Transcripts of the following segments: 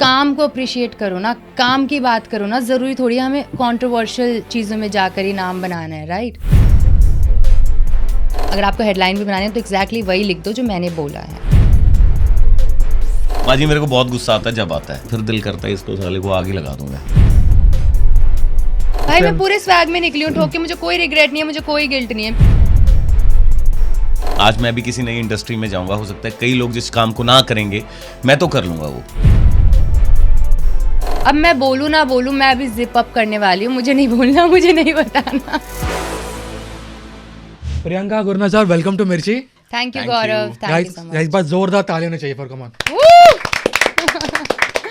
काम को अप्रिशिएट करो ना, काम की बात करो ना, ज़रूरी थोड़ी हमें कंट्रोवर्शियल चीज़ों में जाकर ही नाम बनाना है, राइट? अगर आपको हेडलाइन भी बनानी है तो एग्जैक्टली वही लिख दो जो मैंने बोला है। बाजी मेरे को बहुत गुस्सा आता है जब आता है, फिर दिल करता है इसको साले को आगे लगा दूंगा। भाई मैं पूरे स्वैग में निकली हूँ ठोक के, मुझे कोई रिग्रेट नहीं है, मुझे कोई गिल्ट नहीं है। आज मैं भी किसी नई इंडस्ट्री में जाऊंगा, हो सकता है कई लोग जिस काम को ना करेंगे मैं तो कर लूंगा वो। अब मैं बोलूँ ना बोलूँ, मैं अभी जिप अप करने वाली हूँ, मुझे नहीं बोलना, मुझे नहीं बताना। प्रियंका गुरनाज़र, वेलकम टू मिर्ची। Thank you Gaurav, thank you so much. Guys बस जोरदार ताली होनी चाहिए फॉर कमान।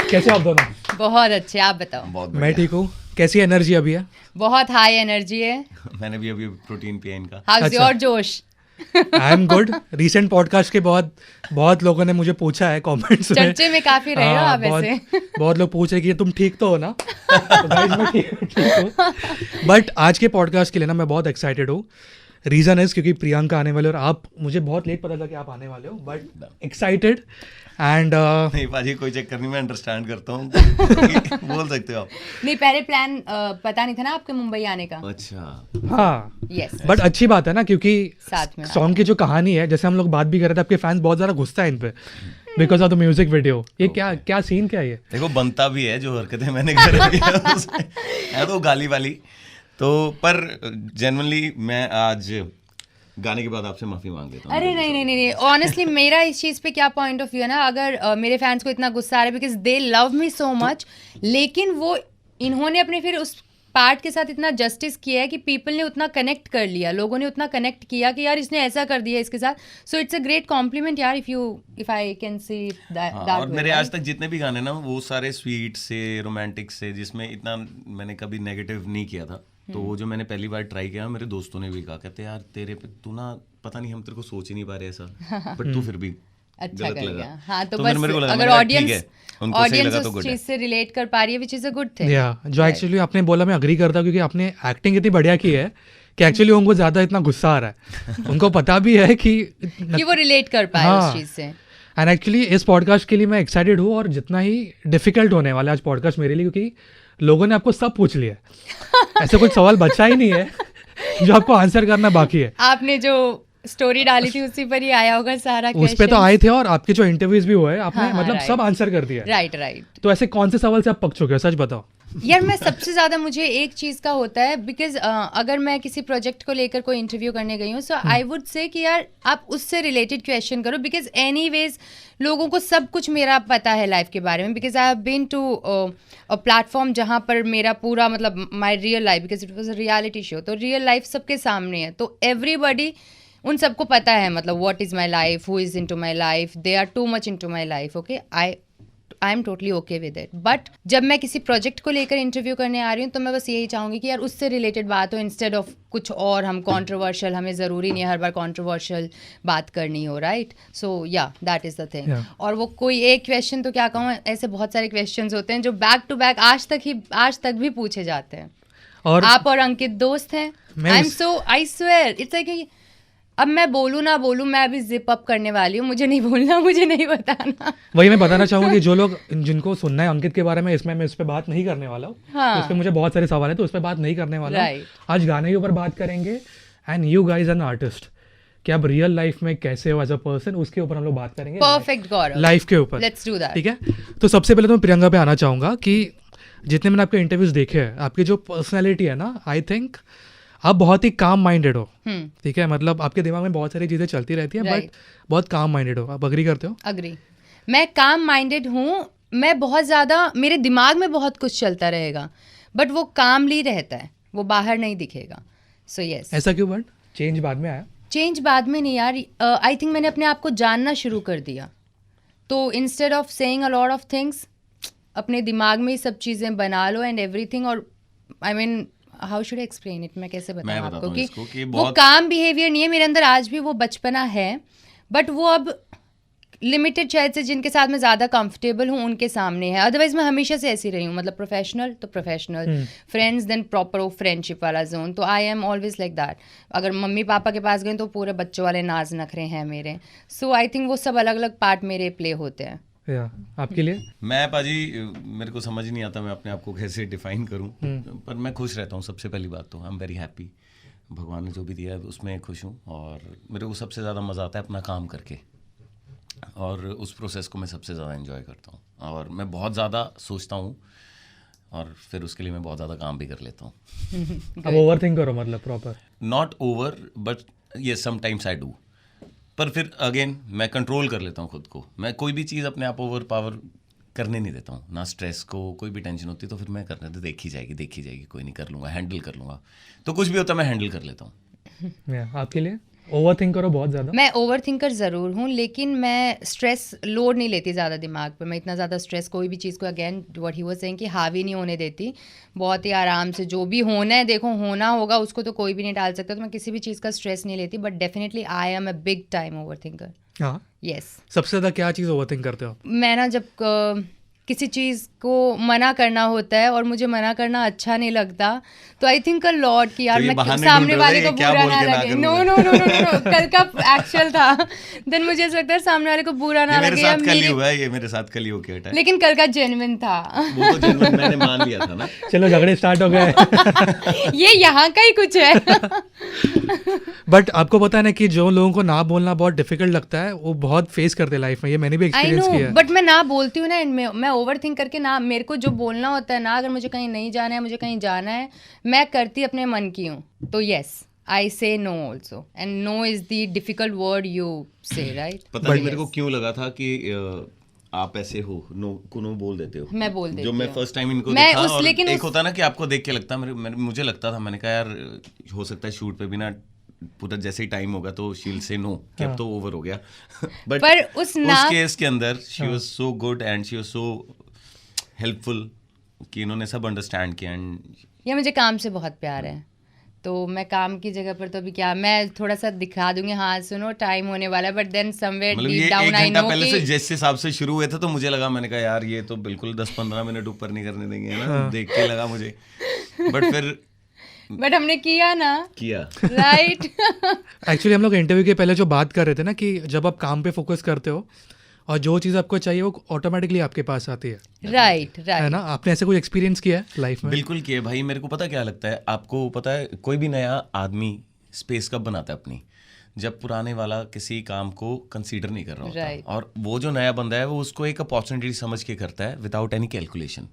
कैसे आप दोनों? बहुत अच्छे, आप बताओ। बहुत मैं ठीक हूँ। कैसी एनर्जी अभी है? बहुत हाई एनर्जी है। मैंने भी अभी प्रोटीन पिया इनका। हाउस योर जोश? I am good. Recent podcast के बहुत लोगों ने मुझे पूछा है कमेंट्स में, चर्चे में काफी रहे हो आप ऐसे। बहुत लोग पूछ रहे कि तुम ठीक तो हो ना? तो गाइस मैं ठीक हूँ। बट आज के पॉडकास्ट के लिए ना मैं बहुत एक्साइटेड हूँ। रीज़न इज क्योंकि प्रियंका आने वाले और आप, मुझे बहुत लेट पता था कि आप आने वाले हो, बट एक्साइटेड एंड नहीं बाजी कोई चक्कर नहीं, मैं अंडरस्टैंड करता हूँ। बोल सकते हो आप। नहीं, पहले प्लान पता नहीं था ना आपके मुंबई आने का। अच्छा हाँ, यस, बट अच्छी बात है ना, क्योंकि साथ में सॉन्ग की जो कहानी है, जैसे हम लोग बात भी कर रहे थे, आपके फैंस बहुत ज़्यादा गुस्सा है इन पे because of the music video. ये क्या सीन क्या है ये? देखो बनता भी है, जो हरकतें मैंने करी है तो गाली वाली तो, पर जेन्युइनली मैं आज गाने के बाद आपसे माफी मांग लेता हूँ। अरे नहीं, ऑनेस्टली मेरा इस चीज़ पे क्या पॉइंट ऑफ व्यू है ना, अगर मेरे फैंस को इतना गुस्सा आ रहा है because they love me so much, लेकिन वो इन्होंने अपने फिर उस पार्ट के साथ इतना जस्टिस किया है कि पीपल ने उतना कनेक्ट कर लिया, लोगों ने उतना कनेक्ट किया कि यार इसने ऐसा कर दिया इसके साथ। So it's a great compliment यार, if I can see that. और मेरे आज तक जितने भी गाने ना वो सारे स्वीट से, रोमांटिक से, जिसमें इतना मैंने कभी नेगेटिव नहीं किया था। तो वो जो मैंने पहली बार ट्राई किया, मेरे दोस्तों ने भी कहा, कहते यार तेरे पे तू ना, पता नहीं हम तेरे को सोच ही नहीं पा रहे ऐसा, बट तू फिर भी अच्छा कर लगा। गया। हाँ तो मेरे को बस लगा, अगर ऑडियंस उस चीज से रिलेट कर पा रही है, which is a good thing. या जो एक्चुअली आपने बोला मैं अग्री करता हूँ, क्योंकि आपने एक्टिंग इतनी बढ़िया की है कि एक्चुअली उनको ज्यादा इतना गुस्सा आ रहा है। उनको पता भी है कि वो रिलेट कर पाए हाँ, उस चीज से। एंड एक्चुअली इस पॉडकास्ट के लिए मैं एक्साइटेड हूँ, और जितना ही डिफिकल्ट होने वाला है आज पॉडकास्ट मेरे लिए, क्योंकि लोगों ने आपको सब पूछ लिया है। ऐसा कुछ सवाल बचा ही नहीं है जो आपको आंसर करना बाकी है। आपने जो स्टोरी डाली थी उसी पर ही आया होगा सारा क्वेश्चन। उस पे तो आए थे, और आपके जो इंटरव्यूज भी हुए आपने हाँ, मतलब right. सब आंसर कर दिया। राइट। तो ऐसे कौन से सवाल से आप पक चुके हो, सच बताओ। यार मैं सबसे ज़्यादा, मुझे एक चीज़ का होता है बिकॉज अगर मैं किसी प्रोजेक्ट को लेकर कोई इंटरव्यू करने गई हूँ, सो आई वुड से कि यार आप उससे रिलेटेड क्वेश्चन करो, बिकॉज एनीवेज लोगों को सब कुछ मेरा पता है लाइफ के बारे में, because I have been to a platform जहाँ पर मेरा पूरा मतलब my real life, because it was a reality show, तो रियल लाइफ सबके सामने है, तो एवरीबडी उन सबको पता है मतलब what is my life, who is into my life, they are too much into my life. Okay, I am totally okay with it. But जब मैं किसी प्रोजेक्ट को लेकर इंटरव्यू करने आ रही हूँ तो मैं बस यही चाहूँगी कि यार उससे रिलेटेड बात हो, इंस्टेड ऑफ कुछ और हम कंट्रोवर्शियल, हमें ज़रूरी नहीं है हर बार कंट्रोवर्शियल बात करनी हो, राइट? सो या दैट इज़ द थिंग। और वो कोई एक क्वेश्चन तो क्या कहूँ, ऐसे बहुत सारे क्वेश्चंस होते हैं जो बैक टू बैक आज तक भी पूछे जाते हैं। और आप और अंकित दोस्त हैं, आई स्वेयर इट्स लाइक, अब मैं बोलूँ ना बोलूँ, मैं अभी जिप अप करने वाली हूँ, मुझे नहीं बोलना, मुझे नहीं बताना। वही मैं बताना चाहूँगा कि जो लोग जिनको सुनना है अंकित के बारे में, इसमें मैं इस पे बात नहीं करने वाला हूँ। हाँ, तो इस पे मुझे बहुत सारे सवाल है, तो उस पे बात नहीं करने वाला हूँ। Right. आज गाने के ऊपर बात करेंगे, and you guys an artist, कि आप रियल लाइफ में कैसे हो एज अ पर्सन, उसके ऊपर हम लोग बात करेंगे। परफेक्ट गौरव, लाइफ के ऊपर, लेट्स डू दैट। ठीक है? तो सबसे पहले तो मैं प्रियंका पे आना चाहूँगा कि जितने मैंने आपके इंटरव्यूज देखे हैं, आपकी जो पर्सनैलिटी है ना, आई थिंक आप बहुत ही काम माइंडेड हो। ठीक है, मतलब आपके दिमाग में बहुत सारी चीज़ें चलती रहती हैं, बट बहुत काम माइंडेड हो। आप अग्री करते हो? अग्री। मैं काम माइंडेड हूँ, मैं बहुत ज़्यादा, मेरे दिमाग में बहुत कुछ चलता रहेगा, बट वो कामली रहता है, वो बाहर नहीं दिखेगा। So yes. ऐसा क्यों? बट चेंज बाद में आया। चेंज बाद में नहीं यार, आई थिंक मैंने अपने आप को जानना शुरू कर दिया, तो instead of saying a lot of things, अपने दिमाग में ही सब चीज़ें बना लो एंड एवरीथिंग। और I mean how should I explain it, मैं कैसे बताऊँ आपको कि वो काम बिहेवियर नहीं है मेरे अंदर, आज भी वो बचपना है, बट वो अब लिमिटेड शायद से जिनके साथ मैं ज़्यादा कंफर्टेबल हूँ उनके सामने है। अदरवाइज मैं हमेशा से ऐसी रही हूँ, मतलब प्रोफेशनल तो प्रोफेशनल, फ्रेंड्स देन प्रॉपर वो फ्रेंडशिप वाला जोन, तो आई एम ऑलवेज लाइक दैट। अगर मम्मी पापा के पास गए तो पूरे बच्चों वाले नाज नखरे हैं मेरे। सो आई थिंक वो सब अलग अलग पार्ट मेरे प्ले होते हैं। या आपके लिए? मैं पाजी मेरे को समझ नहीं आता मैं अपने आप को कैसे डिफाइन करूं, पर मैं खुश रहता हूं। सबसे पहली बात तो आई एम वेरी हैप्पी, भगवान ने जो भी दिया है उसमें खुश हूं। और मेरे को सबसे ज़्यादा मज़ा आता है अपना काम करके, और उस प्रोसेस को मैं सबसे ज़्यादा एंजॉय करता हूं। और मैं बहुत ज़्यादा सोचता हूं और फिर उसके लिए मैं बहुत ज़्यादा काम भी कर लेता हूँ। अब ओवर थिंक करो मतलब प्रॉपर? नॉट ओवर, बट ये समटाइम्स आई डू। पर फिर अगेन मैं कंट्रोल कर लेता हूँ खुद को। मैं कोई भी चीज़ अपने आप ओवर पावर करने नहीं देता हूँ, ना स्ट्रेस को। कोई भी टेंशन होती तो फिर मैं करने तो देखी जाएगी, कोई नहीं, कर लूँगा, हैंडल कर लूँगा। तो कुछ भी होता मैं हैंडल कर लेता हूँ। आपके लिए ओवर थिंक करो बहुत ज़्यादा? मैं ओवर थिंकर ज़रूर हूँ, लेकिन मैं स्ट्रेस लोड नहीं लेती ज़्यादा दिमाग पे। मैं इतना ज़्यादा स्ट्रेस कोई भी चीज़ को, again what he was saying, कि हावी नहीं होने देती। बहुत ही आराम से जो भी होना है, देखो होना होगा, उसको तो कोई भी नहीं टाल सकता। तो मैं किसी भी चीज़ का स्ट्रेस नहीं लेती, but definitely I am a big time over thinker. हाँ, यस। सबसे ज़्यादा क्या चीज़ ओवर थिंक करते हो आप? मैं ना जब किसी चीज़ को मना करना होता है और मुझे मना करना अच्छा नहीं लगता, तो आई थिंक अ लॉट कि यार तो ये मैं बहाने सामने ढूंढ वाले रहे को हो, क्या बुरा बोल ना के ना लगे। करूं नो मैं? नो नो नो नो, कल का एक्चुअल था। देन मुझे ऐसा लगता है सामने वाले को बुरा ना ये मेरे लगे, साथ कल ही हुआ है, ये मेरे साथ कल ही होके हटा है। लेकिन कल का जेन्युइन था। वो तो जेन्युइन मैंने मान लिया था ना। चलो झगड़े स्टार्ट हो गए। ये यहाँ का ही कुछ है। बट आपको पता है ना कि जो लोगों को ना बोलना बहुत डिफिकल्ट लगता है, वो बहुत फेस करते हैं लाइफ में। ये मैंने भी आई एक्सपीरियंस नो, किया है। बट मैं ना बोलती हूँ ना, मैं ओवर थिंक करके ना, मेरे को जो बोलना होता है ना, अगर मुझे कहीं नहीं जाना है, मुझे कहीं जाना है, मैं करती अपने मन की हूँ। तो yes, I say no also, and no is the difficult word you say, right? पता नहीं मेरे को क्यों लगा था कि आप ऐसे हो, नो को नो बोल देते हो। मैं बोल देती जो मैं हूँ। फर्स्ट टाइम इनको मैं देखा, उस- और लेकिन एक उस- होता है ना कि आपको देख के लगता है, मुझे लगता था, मैंने कहा यार हो सकता है शूट पे भी ना पूरा जैसे ही टाइम होगा तो शील से नो कि अब तो ओवर हो गया। बट पर उस केस के अंदर she was so good and she was so helpful कि इन्होंने सब अंडरस्टैंड किया। एंड ये मुझे काम से बहुत प्यार है, तो मैं काम की जगह पर तो अभी क्या, मैं थोड़ा सा दिखा दूंगी, हाँ सुनो टाइम होने वाला है, बट देन समवेयर मतलब डीप ये डाउन 1 आई घंटा नो पहले से कि जिस हिसाब से शुरू हुए थे तो मुझे लगा, मैंने कहा यार ये तो बिल्कुल 10-15 मिनट ऊपर नहीं करने देंगे, है ना। देख के लगा मुझे, बट फिर बट हमने किया ना, किया। राइट? एक्चुअली हम लोग इंटरव्यू के पहले जो बात कर रहे थे ना, कि जब आप काम पे फोकस करते हो और जो चीज़ आपको चाहिए वो ऑटोमेटिकली आपके पास आती है, राइट है राइट। ना? आपने ऐसे कोई एक्सपीरियंस किया है लाइफ में? बिल्कुल किए भाई। मेरे को पता क्या लगता है, आपको पता है कोई भी नया आदमी स्पेस कब बनाता है अपनी, जब पुराने वाला किसी काम को कंसीडर नहीं कर रहा होता। Right. और वो जो नया बंदा है वो उसको एक अपॉर्चुनिटी समझ के करता है विदाउट एनी कैलकुलेशन।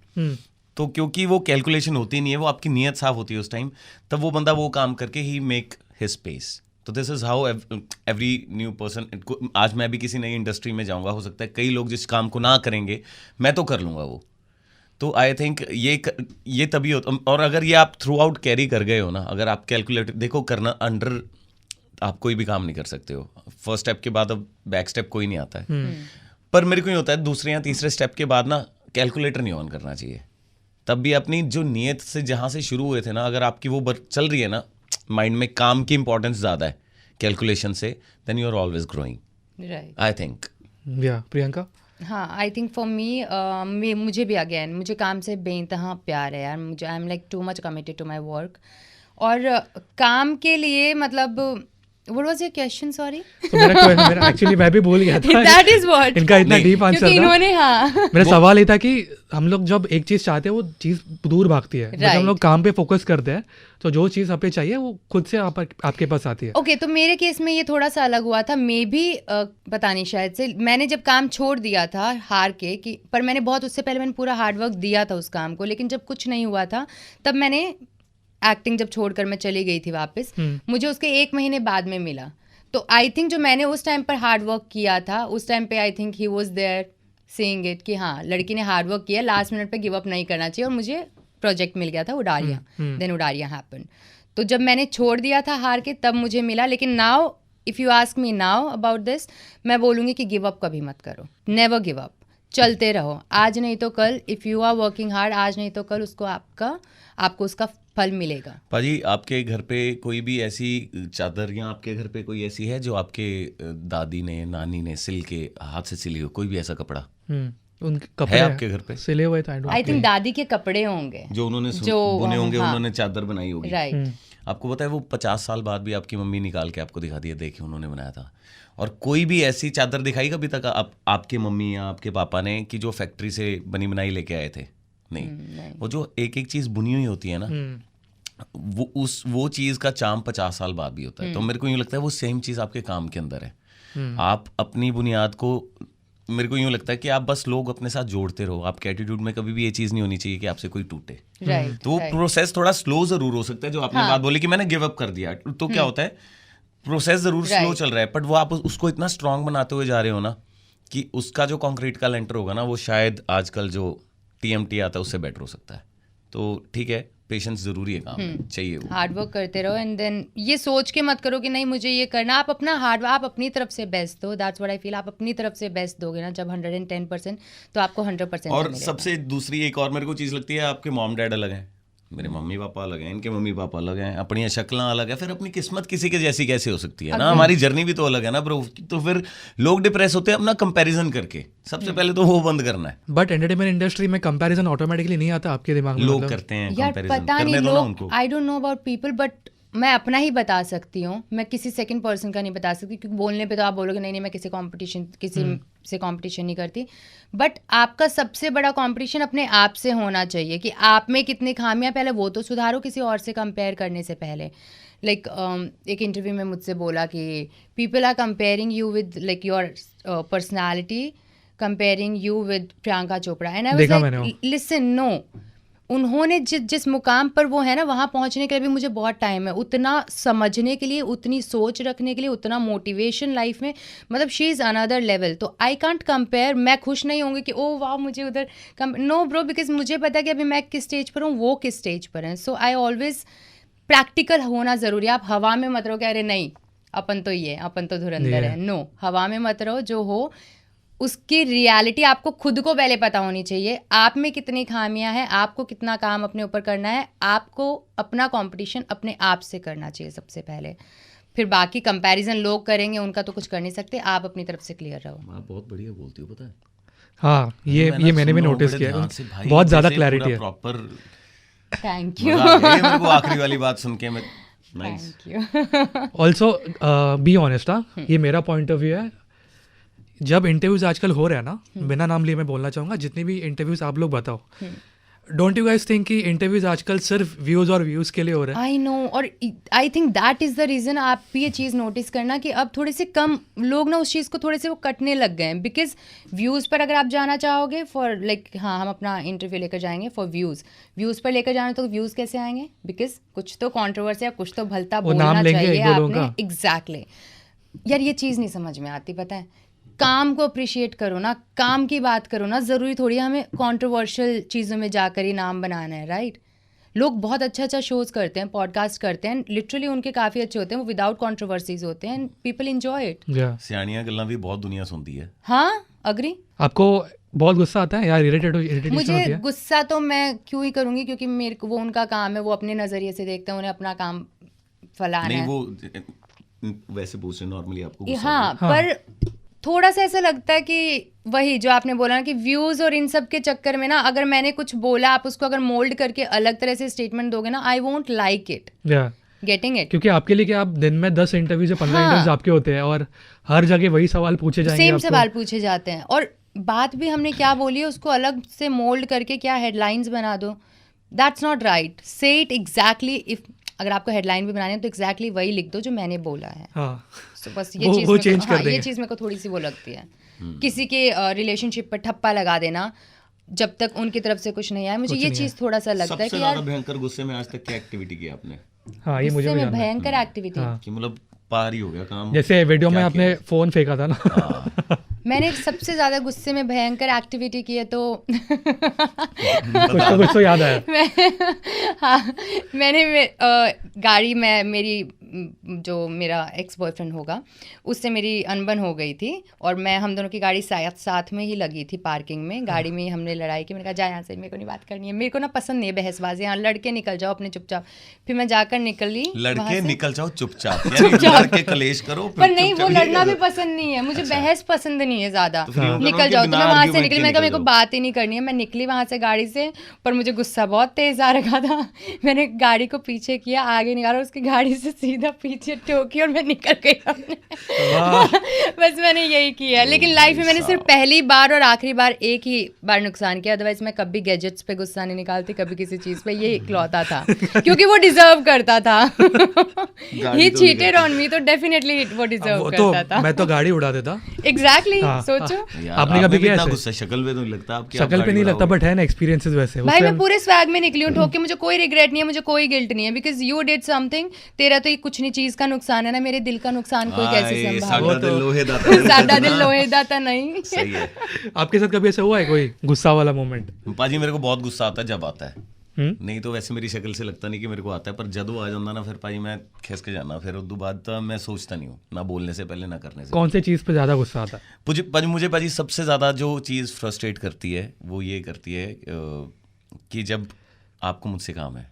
तो क्योंकि वो कैलकुलेशन होती नहीं है, वो आपकी नीयत साफ होती है उस टाइम, तब वो बंदा वो काम करके ही मेक हिज स्पेस। तो this is how every new person. आज मैं भी किसी नई इंडस्ट्री में जाऊंगा, हो सकता है कई लोग जिस काम को ना करेंगे मैं तो कर लूंगा वो। तो आई थिंक ये तभी होता। और अगर ये आप थ्रू आउट कैरी कर गए हो ना, अगर आप कैलकुलेट देखो करना, अंडर आप कोई भी काम नहीं कर सकते हो। फर्स्ट स्टेप के बाद अब बैक स्टेप कोई नहीं आता है। पर मेरे को ये होता है दूसरे या तीसरे स्टेप के बाद ना कैलकुलेटर नहीं ऑन करना चाहिए। तब भी अपनी जो नियत से जहाँ से शुरू हुए थे ना, अगर आपकी वो चल रही है ना, माइंड में काम की इंपॉर्टेंस ज़्यादा है कैलकुलेशन से, then you are always growing, right. I think. या प्रियंका? हाँ, आई थिंक फॉर मी, मुझे भी अगेन मुझे काम से बेइंतहा प्यार है यार। मुझे I am like too much committed to my work. और काम के लिए मतलब what was your question, sorry? तो मेरा एक्चुअली मैं भी भूल गया था। दैट इज व्हाट, इनका इतना डीप आंसर क्योंकि था। इन्होंने, हाँ, मेरा सवाल ये था कि हम लोग जब एक चीज़ चाहते हैं वो चीज़ दूर भागती है, जब हम लोग काम पे फोकस करते हैं तो जो चीज़ आपको चाहिए वो खुद से आपके पास आती है। ओके, तो मेरे केस में ये थोड़ा सा अलग हुआ था। मे भी पता नहीं, शायद से मैंने जब काम छोड़ दिया था हार के, कि पर मैंने बहुत उससे पहले मैंने पूरा हार्डवर्क दिया था उस काम को, लेकिन जब कुछ नहीं हुआ था तब मैंने एक्टिंग जब छोड़कर मैं चली गई थी वापस, मुझे उसके 1 महीने बाद में मिला। तो आई थिंक जो मैंने उस टाइम पर हार्ड वर्क किया था, उस टाइम पे I think he was there saying it कि हाँ लड़की ने हार्ड वर्क किया, लास्ट मिनट पे गिव अप नहीं करना चाहिए। और मुझे प्रोजेक्ट मिल गया था उडारिया, देन उडारिया हैपन। तो जब मैंने छोड़ दिया था हार के तब मुझे मिला। लेकिन now if you ask me now about this, मैं बोलूँगी कि गिव अप कभी मत करो, नेवर गिव अप, चलते रहो। आज नहीं तो कल, if you are working hard, आज नहीं तो कल उसको आपको उसका फल मिलेगा। पाजी, आपके घर पे कोई भी ऐसी चादर या आपके घर पे कोई ऐसी है जो आपके दादी ने, नानी ने सिल के हाथ से सिली हो, कोई भी ऐसा कपड़ा उनके कपड़े है आपके घर पे सिले हुए? आई थिंक दादी के कपड़े होंगे जो उन्होंने बुने होंगे, उन्होंने चादर बनाई होगी, राइट। आपको पता है वो 50 साल बाद भी आपकी मम्मी निकाल के आपको दिखा दिया, देखिए उन्होंने बनाया था। और कोई भी ऐसी चादर दिखाई कभी तक आपके मम्मी या आपके पापा ने कि जो फैक्ट्री से बनी बनाई लेके आए थे? नहीं। वो जो एक एक चीज़ बुनी हुई होती है ना, वो चीज़ का चार्म 50 साल बाद भी होता है। तो मेरे को यूँ लगता है वो सेम चीज़ आपके काम के अंदर है। आप अपनी बुनियाद को, मेरे को यूँ लगता है कि आप बस लोग अपने साथ जोड़ते रहो। आपके एटीट्यूड में कभी भी ये चीज़ नहीं होनी चाहिए कि आपसे कोई टूटे। तो वो प्रोसेस थोड़ा स्लो ज़रूर हो सकता है, जो आपने बात बोली कि मैंने गिव अप कर दिया, तो क्या होता है प्रोसेस ज़रूर स्लो चल रहा है, बट वो आप उसको इतना स्ट्रांग बनाते हुए जा रहे हो ना कि उसका जो कंक्रीट का लेंटर होगा ना, वो शायद आजकल जो TMT आता है उससे बेटर हो सकता है। तो ठीक है, पेशेंस जरूरी है, काम में चाहिए, वो हार्ड वर्क करते रहो एंड देन ये सोच के मत करो कि नहीं मुझे ये करना। आप अपना आप अपनी तरफ से बेस्ट दो, दैट्स व्हाट आई फील। आप अपनी तरफ से बेस्ट दोगे ना जब 110%, तो आपको 100% और सबसे दूसरी एक और मेरे को चीज़ लगती है, आपके मॉम डैड अलग हैं, मेरे मम्मी पापा अलग हैं, इनके मम्मी पापा अलग हैं, अपनी शक्लें अलग है, फिर अपनी किस्मत किसी के जैसी कैसे हो सकती है ना, हमारी जर्नी भी तो अलग है ना ब्रो। तो फिर लोग डिप्रेस होते हैं अपना कंपैरिजन करके। सबसे पहले तो वो बंद करना है। बट एंटरटेनमेंट इंडस्ट्री में कंपैरिजन ऑटोमेटिकली नहीं आता आपके दिमाग में? लोग करते हैं यार, कंपैरिजन, पता नहीं करने दो ना लोग, उनको। I don't know about people, but मैं अपना ही बता सकती हूँ, मैं किसी सेकंड पर्सन का नहीं बता सकती, क्योंकि बोलने पे तो आप बोलोगे नहीं मैं किसी से कंपटीशन नहीं करती। बट आपका सबसे बड़ा कंपटीशन अपने आप से होना चाहिए कि आप में कितनी खामियां, पहले वो तो सुधारो किसी और से कंपेयर करने से पहले। लाइक एक इंटरव्यू में मुझसे बोला कि people are comparing you with like your personality, comparing you with Priyanka Chopra, and I was like listen, no, उन्होंने जिस मुकाम पर वो है ना, वहाँ पहुँचने के लिए भी मुझे बहुत टाइम है, उतना समझने के लिए, उतनी सोच रखने के लिए, उतना मोटिवेशन लाइफ में, मतलब शी इज़ अनदर लेवल। तो आई कांट कंपेयर। मैं खुश नहीं होंगी कि ओह वाह मुझे उधर नो ब्रो, बिकॉज मुझे पता है कि अभी मैं किस स्टेज पर हूँ, वो किस स्टेज पर हैं। सो आई ऑलवेज, प्रैक्टिकल होना ज़रूरी है। आप हवा में मत रहो कि अरे नहीं अपन तो ये, अपन तो धुरंधर है। नो, हवा में मत रहो, जो हो उसकी रियलिटी आपको खुद को पहले पता होनी चाहिए। आप में कितनी खामियां हैं, आपको कितना काम अपने ऊपर करना है, आपको अपना कंपटीशन अपने आप से करना चाहिए सबसे पहले। फिर बाकी कंपैरिजन लोग करेंगे, उनका तो कुछ कर नहीं सकते। आप अपनी तरफ से क्लियर रहो। आप बहुत बढ़िया बोलती हो, पता है। हाँ, ये मैंने भी नोटिस किया, बहुत ज़्यादा क्लैरिटी है। Proper, thank you. मेरे को आखिरी वाली बात सुन के मैं, thank you. Also be honest, ये मेरा पॉइंट ऑफ व्यू है। जब इंटरव्यूज आजकल हो रहे हैं ना, बिना नाम लिए मैं बोलना चाहूँगा, जितने भी इंटरव्यूज आप लोग बताओ, डोंट यू गाइस थिंक कि इंटरव्यूज आजकल सिर्फ व्यूज और व्यूज के लिए हो रहे हैं? आई नो, और I think that is the reason. आप भी ये चीज़ नोटिस करना कि अब थोड़े से कम लोग ना उस चीज़ को थोड़े से वो कटने लग गए हैं, बिकॉज व्यूज़ पर अगर आप जाना चाहोगे फॉर लाइक, हाँ हम अपना इंटरव्यू लेकर जाएंगे फॉर व्यूज़ पर लेकर जाना, तो व्यूज़ कैसे आएंगे? बिकॉज कुछ तो कॉन्ट्रोवर्सी या कुछ तो भलता बोलना चाहिए आपने। एग्जैक्टली यार, ये चीज़ नहीं समझ में आती, पता है। काम को अप्रिशिएट करो ना, काम की बात करो ना, ज़रूरी थोड़ी हमें कंट्रोवर्शियल चीज़ों में जाकर ही नाम बनाना है, राइट? लोग बहुत अच्छा शोज़ करते हैं, पॉडकास्ट करते हैं, लिटरली उनके काफ़ी अच्छे होते हैं, वो विदाउट कंट्रोवर्सीज होते हैं, पीपल एंजॉय इट। सियानियां गल्लां भी बहुत दुनिया सुनती है। हाँ, अग्री। आपको बहुत गुस्सा आता है यार, इरिटेट मुझे गुस्सा तो मैं क्यों ही करूँगी, क्योंकि मेरे को वो उनका काम है, वो अपने नज़रिए से देखते हैं, उन्हें अपना काम फलाना है। वो वैसे पूछ रहे नॉर्मली आपको। हाँ, पर थोड़ा सा ऐसा लगता है कि वही जो आपने बोला ना कि व्यूज और इन सब के चक्कर में ना, अगर मैंने कुछ बोला, आप उसको अगर मोल्ड करके अलग तरह से स्टेटमेंट दोगे ना, I won't like it. Getting it? क्योंकि आपके लिए क्या, आप दिन में 10 इंटरव्यू से 15 इंटरव्यूज आपके होते हैं और हर जगह वही सवाल पूछे जाएंगे, सेम सवाल पूछे जाते हैं, और बात भी हमने क्या बोली है उसको अलग से मोल्ड करके क्या हेडलाइंस बना दो। That's not right. से इट एग्जैक्टली, इफ अगर आपको हेडलाइन भी बनानी है तो एग्जैक्टली वही लिख दो जो मैंने बोला है। हाँ। So, बस ये चीज़ चेंज कर देंगे। ये चीज़ मेरे को थोड़ी सी वो लगती है। किसी के रिलेशनशिप पर ठप्पा लगा देना जब तक उनकी तरफ से कुछ नहीं आया, मुझे ये चीज़ थोड़ा सा लगता है कि यार। भयंकर गुस्से में आज तक क्या एक्टिविटी की आपने? हाँ, ये मुझे भी भयंकर एक्टिविटी कि मतलब पार ही हो गया काम। जैसे वीडियो में आपने फोन फेंका था ना। मैंने सबसे ज्यादा गुस्से में भयंकर एक्टिविटी की है तो कुछ तो याद आया। हाँ, मैंने गाड़ी में मेरी जो मेरा एक्स बॉयफ्रेंड होगा उससे मेरी अनबन हो गई थी, और हम दोनों की गाड़ी साथ में ही लगी थी पार्किंग में, गाड़ी में ही हमने लड़ाई की। मैंने कहा जा यहाँ से, मेरे को नहीं बात करनी है, मेरे को ना पसंद नहीं है बहसबाजी, यहाँ लड़के निकल जाओ अपने चुपचाप। फिर मैं जाकर निकली, लड़के निकल जाओ चुपचाप, लड़के कलेश करो, पर नहीं वो लड़ना भी पसंद नहीं है मुझे, बहस पसंद नहीं है ज्यादा, निकल जाओ। तो मैं वहां से निकली, मैंने कहा मेरे को बात ही नहीं करनी है, मैं निकली वहां से गाड़ी से, पर मुझे गुस्सा बहुत तेज आ रखा था। मैंने गाड़ी को पीछे किया, आगे निकाला, उसकी गाड़ी से सीधा पीछे ठोकी और मैं निकल गई अपने। बस मैंने यही किया, लेकिन लाइफ में मैंने सिर्फ पहली बार और आखिरी बार एक ही बार नुकसान किया, अदरवाइज मैं कभी गैजेट्स पे गुस्सा नहीं निकालती, कभी किसी चीज पे, ये इकलौता था क्योंकि वो डिजर्व करता था। ही चीटेड ऑन मी, तो डेफिनेटली वो डिजर्व करता था। मैं तो गाड़ी उड़ा देता। एग्जैक्टली, सोचो आपने कभी किया ऐसे? गुस्सा शक्ल पे तो नहीं लगता आपकी, शक्ल पे नहीं लगता, बट है ना एक्सपीरियंसेस वैसे। भाई मैं पूरे स्वैग में निकली हूँ ठोक के, मुझे कोई रिग्रेट नहीं है, मुझे कोई गिल्ट नहीं है, बिकॉज यू डिड समथिंग। तेरा तो ये कुछ नहीं चीज का नुकसान है ना, मेरे दिल का नुकसान कोई कैसे संभाले? साडा दिल लोहे दाता नहीं। सही है। आपके साथ कभी ऐसा हुआ है कोई गुस्सा वाला मोमेंट? पाजी मेरे को बहुत गुस्सा आता है जब आता है, नहीं तो वैसे मेरी शक्ल से लगता नहीं कि मेरे को आता है, पर जब वो आ जाता ना फिर भाई मैं खिस के जाना, फिर उस बाद तो मैं सोचता नहीं हूँ, ना बोलने से पहले ना करने से। कौन सी चीज़ पे ज़्यादा गुस्सा आता है? मुझे पाजी सबसे ज़्यादा जो चीज़ फ्रस्ट्रेट करती है वो ये करती है कि जब आपको मुझसे काम है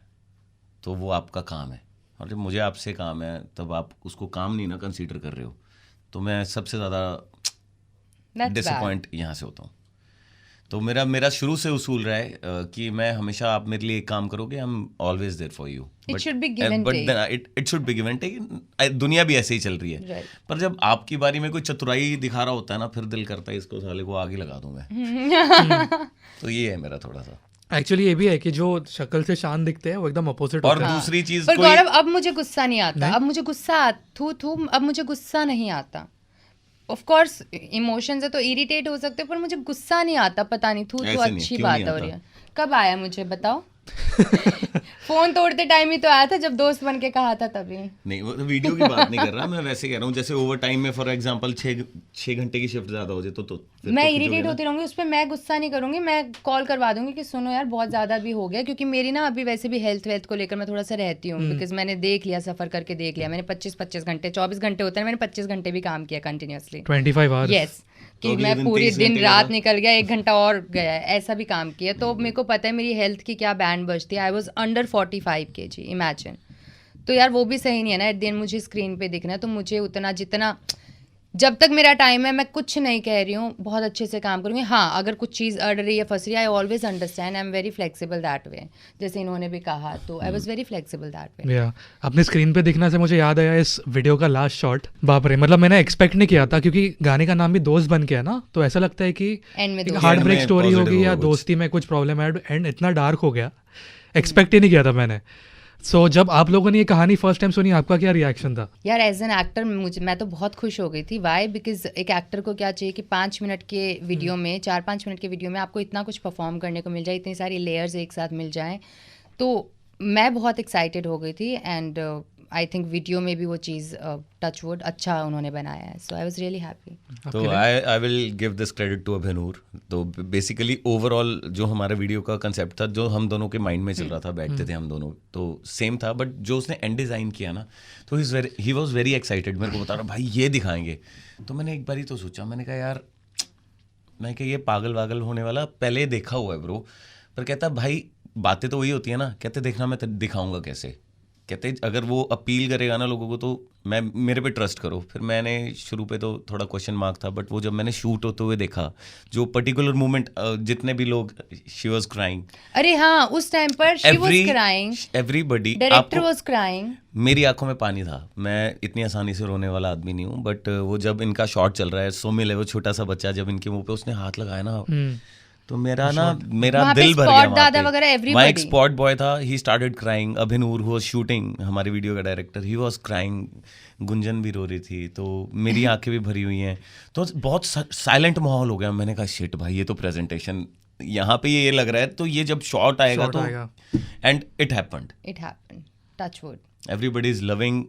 तो वो आपका काम है, और जब मुझे आपसे काम है तब आप उसको काम नहीं ना कंसीडर कर रहे हो, तो मैं सबसे ज़्यादा डिसअपॉइंट यहाँ से होता हूँ। तो मेरा शुरू से उसूल रहा है कि मैं हमेशा, आप मेरे लिए एक काम करोगे, I am always there for you, it should be give and take, it should be give and take. दुनिया भी ऐसे ही चल रही है, पर जब आपकी बारी में कोई चतुराई दिखा रहा होता है ना, फिर दिल करता है इसको साले को आगे लगा दूं मैं। तो ये है मेरा थोड़ा सा। एक्चुअली ये भी है कि जो शक्ल से शान दिखते हैं वो एकदम अपोजिट और होते हैं। दूसरी चीज, पर गौरव अब मुझे गुस्सा नहीं आता, अब मुझे गुस्सा अब मुझे गुस्सा नहीं आता। ऑफ कोर्स इमोशंस है तो इरिटेट हो सकते, पर मुझे गुस्सा नहीं आता, पता नहीं, तो अच्छी बात हो रही है। कब आया मुझे बताओ? फोन तोड़ते टाइम ही तो आया था, जब दोस्त बन के कहा था तभी। नहीं, वो वीडियो की बात नहीं कर रहा मैं, वैसे कह रहा हूँ जैसे ओवर टाइम में फॉर एग्जांपल 6 घंटे की शिफ्ट ज्यादा हो जाए तो मैं इरिटेट होती रहूंगी उस पर, मैं गुस्सा नहीं करूंगी, मैं कॉल करवा दूंगी कि सुनो यार बहुत ज्यादा भी हो गया, क्योंकि मेरी ना अभी वैसे भी हेल्थ को लेकर मैं थोड़ा सा रहती हूँ, बिकॉज मैंने देख लिया, सफर करके देख लिया मैंने, 25 घंटे 24 घंटे होते हैं, मैंने 25 घंटे भी काम किया कंटिन्यूअसली, 25 आवर्स। यस, कि मैं पूरी दिन रात निकल गया, 1 घंटा और गया, ऐसा भी काम किया। तो मेरे को पता है मेरी हेल्थ की क्या बैंड बजती है। I was under 45 kg, imagine. तो यार वो भी सही नहीं है ना, एट द एंड मुझे स्क्रीन पे दिखना है, तो मुझे उतना जितना, जब तक मेरा टाइम है, मैं कुछ नहीं कह रही हूँ, बहुत अच्छे से काम करूँगी। हाँ, अगर कुछ चीज़ अड़ रही है, फंस रही है, I always understand, I am very flexible that way, जैसे इन्होंने भी कहा, तो I was very flexible that way. अपने स्क्रीन पे दिखना से मुझे याद आया इस वीडियो का लास्ट शॉट, बाप रे, मतलब मैंने एक्सपेक्ट नहीं किया था, क्योंकि गाने का नाम भी दोस्त बन के है ना, तो ऐसा लगता है कि हार्ट ब्रेक स्टोरी होगी या दोस्ती में कुछ प्रॉब्लम है, एंड इतना डार्क हो गया, एक्सपेक्ट ही नहीं किया था मैंने। सो जब आप लोगों ने ये कहानी फर्स्ट टाइम सुनी, आपका क्या रिएक्शन था? यार एज एन एक्टर मैं तो बहुत खुश हो गई थी। वाई? बिकॉज एक एक्टर को क्या चाहिए कि 5 मिनट के वीडियो में, 4-5 मिनट के वीडियो में आपको इतना कुछ परफॉर्म करने को मिल जाए, इतनी सारी लेयर्स एक साथ मिल जाएं, तो मैं बहुत एक्साइटेड हो गई थी। एंड आई थिंक वीडियो में भी वो चीज़ टचवुड अच्छा उन्होंने बनाया है, so I was really happy. तो I will give this credit to Abhinoor. तो बेसिकली ओवरऑल जो हमारा वीडियो का कंसेप्ट था, जो हम दोनों के माइंड में चल रहा था, बैठते थे हम दोनों, तो सेम था, बट जो उसने एंड डिज़ाइन किया ना, तो ही वॉज वेरी एक्साइटेड, मेरे को बता रहा भाई ये दिखाएंगे। तो मैंने एक बार ही तो सोचा, मैंने कहा यार, मैं क्या ये पागल वागल होने वाला, पहले देखा हुआ है ब्रो। पर कहता भाई बातें तो वही होती है ना, कहते देखना मैं दिखाऊंगा कैसे, कहते अगर वो अपील करेगा ना लोगों को तो मेरे पे ट्रस्ट करो। फिर मैंने शुरू पे तो थोड़ा क्वेश्चन मार्क था, बट वो जब मैंने शूट होते हुए देखा, जो पर्टिकुलर मोमेंट, जितने भी लोग, शी वाज क्राइंग। अरे हाँ, उस टाइम पर she was crying, everybody, director was crying, मेरी आंखों में पानी था। मैं इतनी आसानी से रोने वाला आदमी नहीं हूँ, बट वो जब इनका शॉट चल रहा है, सोमिल है वो छोटा सा बच्चा, जब इनके मुंह पे उसने हाथ लगाया ना, तो मेरा दिल भर गया। वहाँ एक स्पॉट बॉय था, he started crying. Abhinoor who was shooting, हमारे वीडियो का director, he was crying. Gunjan भी रो रही थी, तो मेरी आंखें भी भरी हुई हैं, तो बहुत साइलेंट माहौल हो गया। मैंने कहा शिट भाई, ये तो प्रेजेंटेशन यहाँ पे ये लग रहा है, तो ये जब शॉट आएगा तो, and it happened, touch wood, everybody is loving,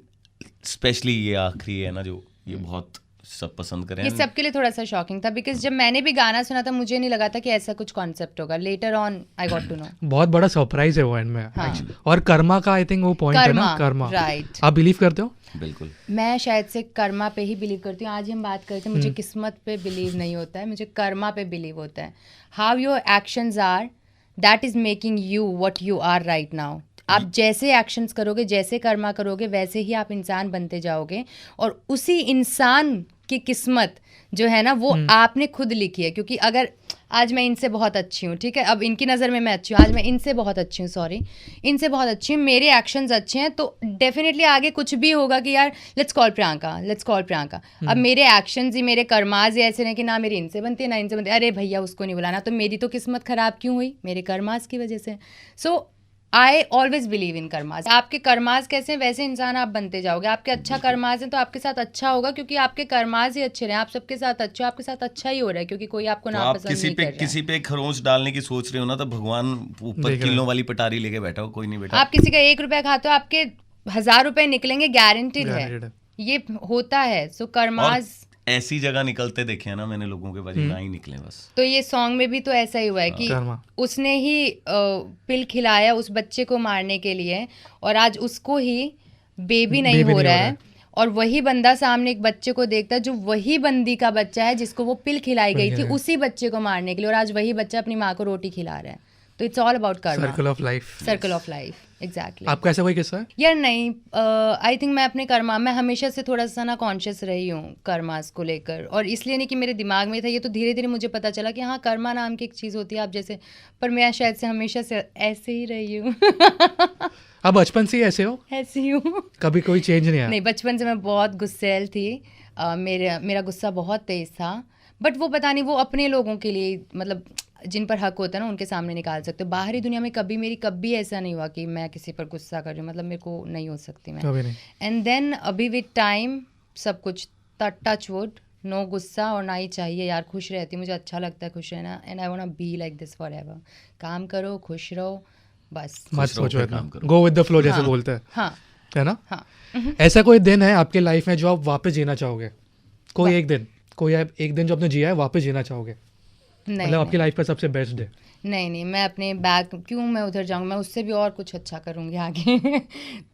specially ये आखिरी है ना, जो ये बहुत सब पसंद करें। ये सबके लिए थोड़ा सा शॉकिंग था बिकॉज जब मैंने भी गाना सुना था मुझे नहीं लगा था कि ऐसा कुछ कॉन्सेप्ट होगा, later on I got to know. बहुत बड़ा सरप्राइज है वो एंड में actually। और कर्मा का आई थिंक वो पॉइंट है ना, कर्मा, राइट। आप बिलीव करते हो? बिल्कुल, मैं शायद से कर्मा पे ही बिलीव करती हूँ। आज हम बात करते हैं, मुझे किस्मत पे बिलीव नहीं होता है, मुझे कर्मा पे बिलीव होता है। How your actions are, that is making you what you are right now. आप जैसे एक्शंस करोगे, जैसे कर्मा करोगे, वैसे ही आप इंसान बनते जाओगे। और उसी इंसान की किस्मत जो है ना वो आपने खुद लिखी है। क्योंकि अगर आज मैं इनसे बहुत अच्छी हूँ, ठीक है, अब इनकी नज़र में मैं अच्छी हूँ, आज मैं इनसे बहुत अच्छी हूँ, सॉरी, इनसे बहुत अच्छी हूँ, मेरे एक्शंस अच्छे हैं, तो डेफिनेटली आगे कुछ भी होगा कि यार let's call Priyanka, let's call Priyanka. अब मेरे एक्शंस ही, मेरे कर्माज ही ऐसे नहीं कि ना मेरी इनसे बनती है ना इनसे बनती है, अरे भैया उसको नहीं बुलाना, तो मेरी तो किस्मत ख़राब क्यों हुई? मेरे कर्माज की वजह से। सो I always believe in karmas. आपके कर्माज कैसे हैं वैसे इंसान आप बनते जाओगे। आपके अच्छा कर्माज हैं तो आपके साथ अच्छा होगा, क्योंकि आपके कर्माज ही अच्छे रहे, आप सबके साथ अच्छे हो, आपके साथ अच्छा ही हो रहा है, क्योंकि कोई आपको तो ना आप पसंद नहीं कर रहा है। किसी पे खरोंच डालने की सोच रहे हो ना, तो भगवान ऊपर किलों वाली पटारी लेके बैठा हो, कोई नहीं बैठा। आप किसी का 1 रुपया खाते हो, आपके 1000 रुपए निकलेंगे, गारंटीड है, ये होता है। सो कर्माज ऐसी जगह निकलते देखे हैं ना मैंने लोगों के, ना ही निकले बस। तो ये सॉन्ग में भी तो ऐसा ही हुआ है कि उसने ही पिल खिलाया उस बच्चे को मारने के लिए, और आज उसको ही बेबी नहीं हो रहा है। और वही बंदा सामने एक बच्चे को देखता है जो वही बंदी का बच्चा है जिसको वो पिल खिलाई गई थी उसी बच्चे को मारने के लिए, और आज वही बच्चा अपनी माँ को रोटी खिला रहा है। तो it's all about Karma, circle of life, circle of life, exactly. आपका ऐसा कोई किस्सा है? यार नहीं, आई थिंक मैं अपने कर्मा, मैं हमेशा से थोड़ा सा ना कॉन्शियस रही हूँ कर्मास को लेकर, और इसलिए नहीं कि मेरे दिमाग में था, ये तो धीरे धीरे मुझे पता चला कि हाँ कर्मा नाम की एक चीज़ होती है। आप जैसे, पर मैं शायद से हमेशा से ऐसे ही रही हूँ। आप बचपन से ही ऐसे हो? ऐसी हूँ, कभी कोई चेंज नहीं आया? नहीं, बचपन से मैं बहुत गुस्सैल थी। मेरा गुस्सा बहुत तेज था, बट वो पता नहीं, वो अपने लोगों के लिए, मतलब जिन पर हक होता है ना उनके सामने निकाल सकते हो। बाहरी दुनिया में कभी ऐसा नहीं हुआ कि मैं किसी पर गुस्सा कर रही हूँ, मतलब मेरे को नहीं हो सकती मैं। एंड देन अभी विद टाइम सब कुछ टच वुड, नो गुस्सा, और ना ही चाहिए यार, खुश रहती, मुझे अच्छा लगता है खुश रहना, and I want to be like this forever. काम करो, खुश रहो, बस मत सोचो इतना, गो विद द फ्लो जैसे बोलते हैं, हाँ, है ना? हाँ। ऐसा कोई दिन है आपके लाइफ में जो आप वापस जीना चाहोगे? कोई एक दिन जो आपने जिया है वापस जीना चाहोगे? मतलब आपकी लाइफ का सबसे बेस्ट डे? नहीं, मैं अपने बैक क्यों मैं उधर जाऊँ, मैं उससे भी और कुछ अच्छा करूँगी आगे।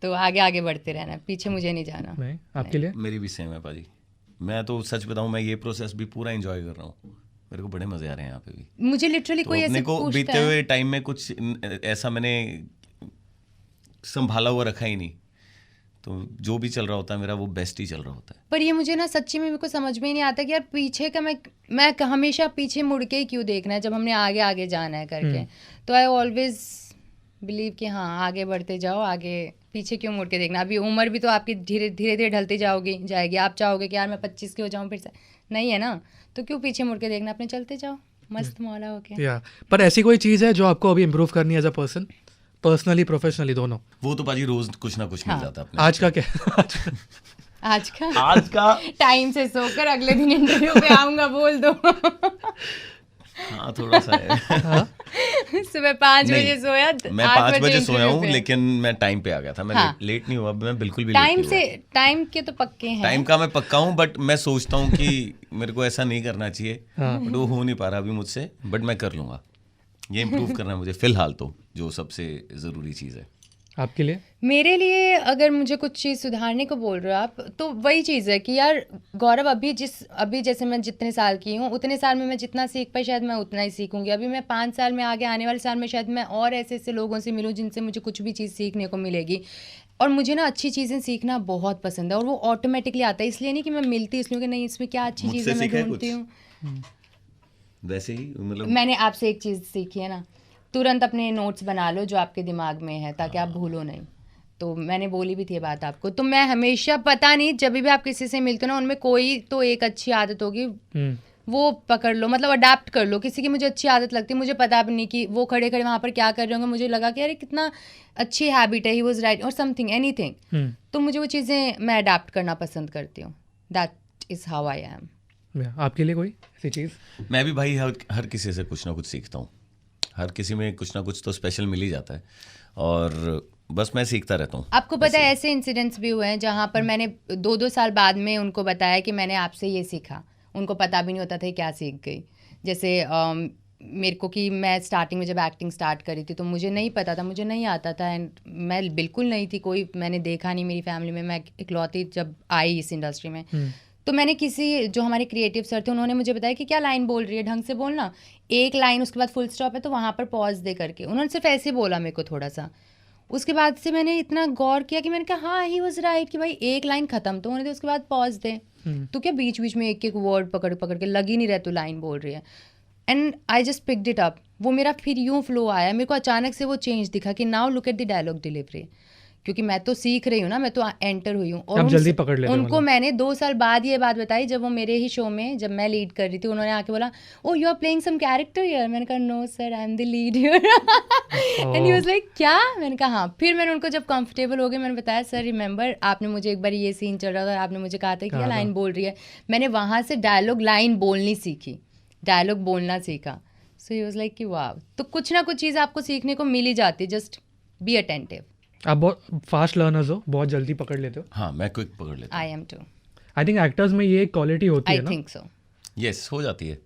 तो आगे बढ़ते रहना, पीछे मुझे नहीं जाना। नहीं, आपके लिए? मेरी भी सेम है पाजी। मैं तो सच बताऊँ, मैं ये प्रोसेस भी पूरा एंजॉय कर रहा हूँ, मेरे को बड़े मजे आ रहे हैं यहाँ पे भी। मुझे लिटरली तो कोई ऐसे को बीते हुए टाइम में कुछ ऐसा मैंने संभाला हुआ रखा ही नहीं, तो जो भी चल रहा होता है मेरा वो बेस्ट ही चल रहा होता है। पर ये मुझे ना सच्ची में मेरे को समझ में ही नहीं आता कि यार पीछे का मैं हमेशा पीछे मुड़ के ही क्यों देखना है जब हमने आगे जाना है करके। तो आई ऑलवेज बिलीव कि हाँ आगे बढ़ते जाओ, आगे पीछे क्यों मुड़ के देखना। अभी उम्र भी तो आपकी धीरे धीरे ढलती जाएगी। आप चाहोगे कि यार मैं 25 की हो जाऊँ फिर से, नहीं है ना, तो क्यों पीछे मुड़ के देखना, अपने चलते जाओ मस्त मौला होके। या पर ऐसी कोई चीज़ है जो आपको अभी इम्प्रूव करनी है as a person, personally professionally दोनों? वो तो पाजी रोज कुछ ना कुछ मिल जाता है अपने। आज का क्या? आज का टाइम से सोकर अगले दिन इंटरव्यू पे आऊंगा, बोल दो। हाँ थोड़ा सा है। सुबह 5 बजे सोया, मैं 5 बजे सोया हूँ, लेकिन मैं टाइम पे आ गया था। मैं लेट नहीं हुआ, मैं बिल्कुल भी टाइम के तो पक्के हैं। टाइम का मैं पक्का हूँ, बट मैं सोचता हूँ कि मेरे को ऐसा नहीं करना चाहिए, बट वो हो नहीं पा रहा अभी मुझसे, बट मैं कर लूँगा। ये इम्प्रूव करना है मुझे फिलहाल, तो जो सबसे ज़रूरी चीज़ है। आपके लिए? मेरे लिए अगर मुझे कुछ चीज़ सुधारने को बोल रहे हो आप, तो वही चीज़ है कि यार गौरव अभी जैसे मैं जितने साल की हूँ उतने साल में मैं जितना सीख पाई शायद मैं उतना ही सीखूंगी। अभी मैं 5 साल में आगे आने वाले साल में शायद मैं और ऐसे लोगों से मिलूँ जिनसे मुझे कुछ भी चीज़ सीखने को मिलेगी। और मुझे ना अच्छी चीज़ें सीखना बहुत पसंद है, और वो ऑटोमेटिकली आता है, इसलिए नहीं कि मैं मिलती इसलिए कि नहीं इसमें क्या अच्छी चीज़ें मैं ढूंढती हूँ। वैसे ही मतलब मैंने आपसे एक चीज़ सीखी है ना, तुरंत अपने नोट्स बना लो जो आपके दिमाग में है, ताकि आप भूलो नहीं। तो मैंने बोली भी थी बात आपको, तो मैं हमेशा, पता नहीं जब भी आप किसी से मिलते हो ना, उनमें कोई तो एक अच्छी आदत होगी, वो पकड़ लो, मतलब अडाप्ट कर लो। किसी की मुझे अच्छी आदत लगती है, मुझे पता भी नहीं कि वो खड़े खड़े वहाँ पर क्या कर रहे होंगे, मुझे लगा कि अरे कितना अच्छी हैबिट है, ही वॉज राइट और समथिंग एनीथिंग, तो मुझे वो चीज़ें मैं अडाप्ट करना पसंद करती हूँ। That is how I am. आपके लिए कोई ऐसी चीज़? मैं भी भाई हर किसी से कुछ ना कुछ सीखता हूँ, हर किसी में कुछ ना कुछ तो स्पेशल मिल ही जाता है। और बस मैं सीखता रहता हूँ। आपको पता है ऐसे इंसिडेंट्स भी हुए हैं जहाँ पर मैंने 2-2 साल बाद में उनको बताया कि मैंने आपसे ये सीखा, उनको पता भी नहीं होता था क्या सीख गई। जैसे मेरे को कि मैं स्टार्टिंग में जब एक्टिंग स्टार्ट करी थी तो मुझे नहीं पता था, मुझे नहीं आता था, एंड मैं बिल्कुल नहीं थी, कोई मैंने देखा नहीं मेरी फैमिली में, मैं इकलौती जब आई इस इंडस्ट्री में। तो मैंने किसी जो हमारे क्रिएटिव सर थे उन्होंने मुझे बताया कि क्या लाइन बोल रही है, ढंग से बोलना, एक लाइन उसके बाद फुल स्टॉप है तो वहाँ पर पॉज दे करके, उन्होंने सिर्फ ऐसे बोला मेरे को थोड़ा सा। उसके बाद से मैंने इतना गौर किया कि मैंने कहा हाँ ही वॉज राइट कि भाई एक लाइन खत्म तो होने दे, उसके बाद पॉज दे, तो क्या बीच बीच में एक एक वर्ड पकड़ पकड़ के लग ही नहीं रहा तो लाइन बोल रही है। And I just picked it up, वो मेरा फिर यूँ फ्लो आया, मेरे को अचानक से वो चेंज दिखा कि now look at the dialogue delivery, क्योंकि मैं तो सीख रही हूँ ना, मैं तो एंटर हुई हूँ। और जल्दी पकड़ लेते उनको मैंने 2 साल बाद ये बात बताई जब वो मेरे ही शो में जब मैं लीड कर रही थी, उन्होंने आके बोला oh you are playing some character here, मैंने कहा no sir I am the lead here and he was like क्या, मैंने कहा हाँ। फिर मैंने उनको जब कंफर्टेबल हो गए मैंने बताया सर रिमेंबर आपने मुझे एक बार ये सीन चल रहा था, आपने मुझे कहा था कि ये लाइन बोल रही है, मैंने वहाँ से डायलॉग लाइन बोलनी सीखी, डायलॉग बोलना सीखा। सो ही वाज लाइक कि वाह, तो कुछ ना कुछ चीज़ आपको सीखने को मिल ही जाती है, जस्ट बी अटेंटिव। आप बहुत फास्ट लर्नर्स हो, बहुत जल्दी पकड़ लेते हो। हाँ मैं क्विक पकड़ लेता हूँ। I am too, I think actors में ये क्वालिटी होती आई है ना। Think so. यस हो जाती है,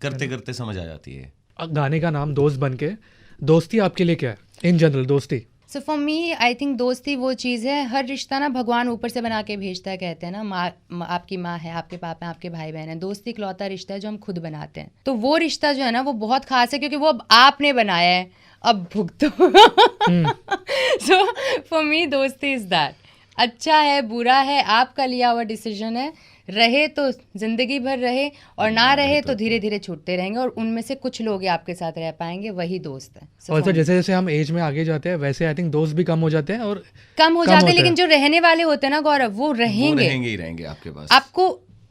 करते करते समझ आ जाती है। गाने का नाम दोस्त बन के, दोस्ती आपके लिए क्या है इन जनरल? दोस्ती so for me I think दोस्ती वो चीज़ है, हर रिश्ता ना भगवान ऊपर से बना के भेजता है, कहते हैं ना माँ आपकी माँ है, आपके पापा हैं, आपके भाई बहन हैं, दोस्ती इकलौता रिश्ता है जो हम खुद बनाते हैं। तो वो रिश्ता जो है ना वो बहुत खास है क्योंकि वो अब आपने बनाया है, अब भुगतो। सो फॉर मी दोस्ती इज दैट, अच्छा है बुरा है आपका लिया हुआ डिसीजन है, रहे तो जिंदगी भर रहे और ना रहे तो धीरे धीरे छूटते रहेंगे, और उनमें से कुछ लोग ही आपके साथ रह पाएंगे, वही दोस्त है। So और for me, जैसे जैसे हम एज में आगे जाते हैं वैसे आई थिंक दोस्त भी कम हो जाते हैं और कम हो जाते हैं, लेकिन जो रहने वाले होते हैं ना गौरव वो वो रहेंगे रहेंगे ही रहेंगे आपके पास। आपको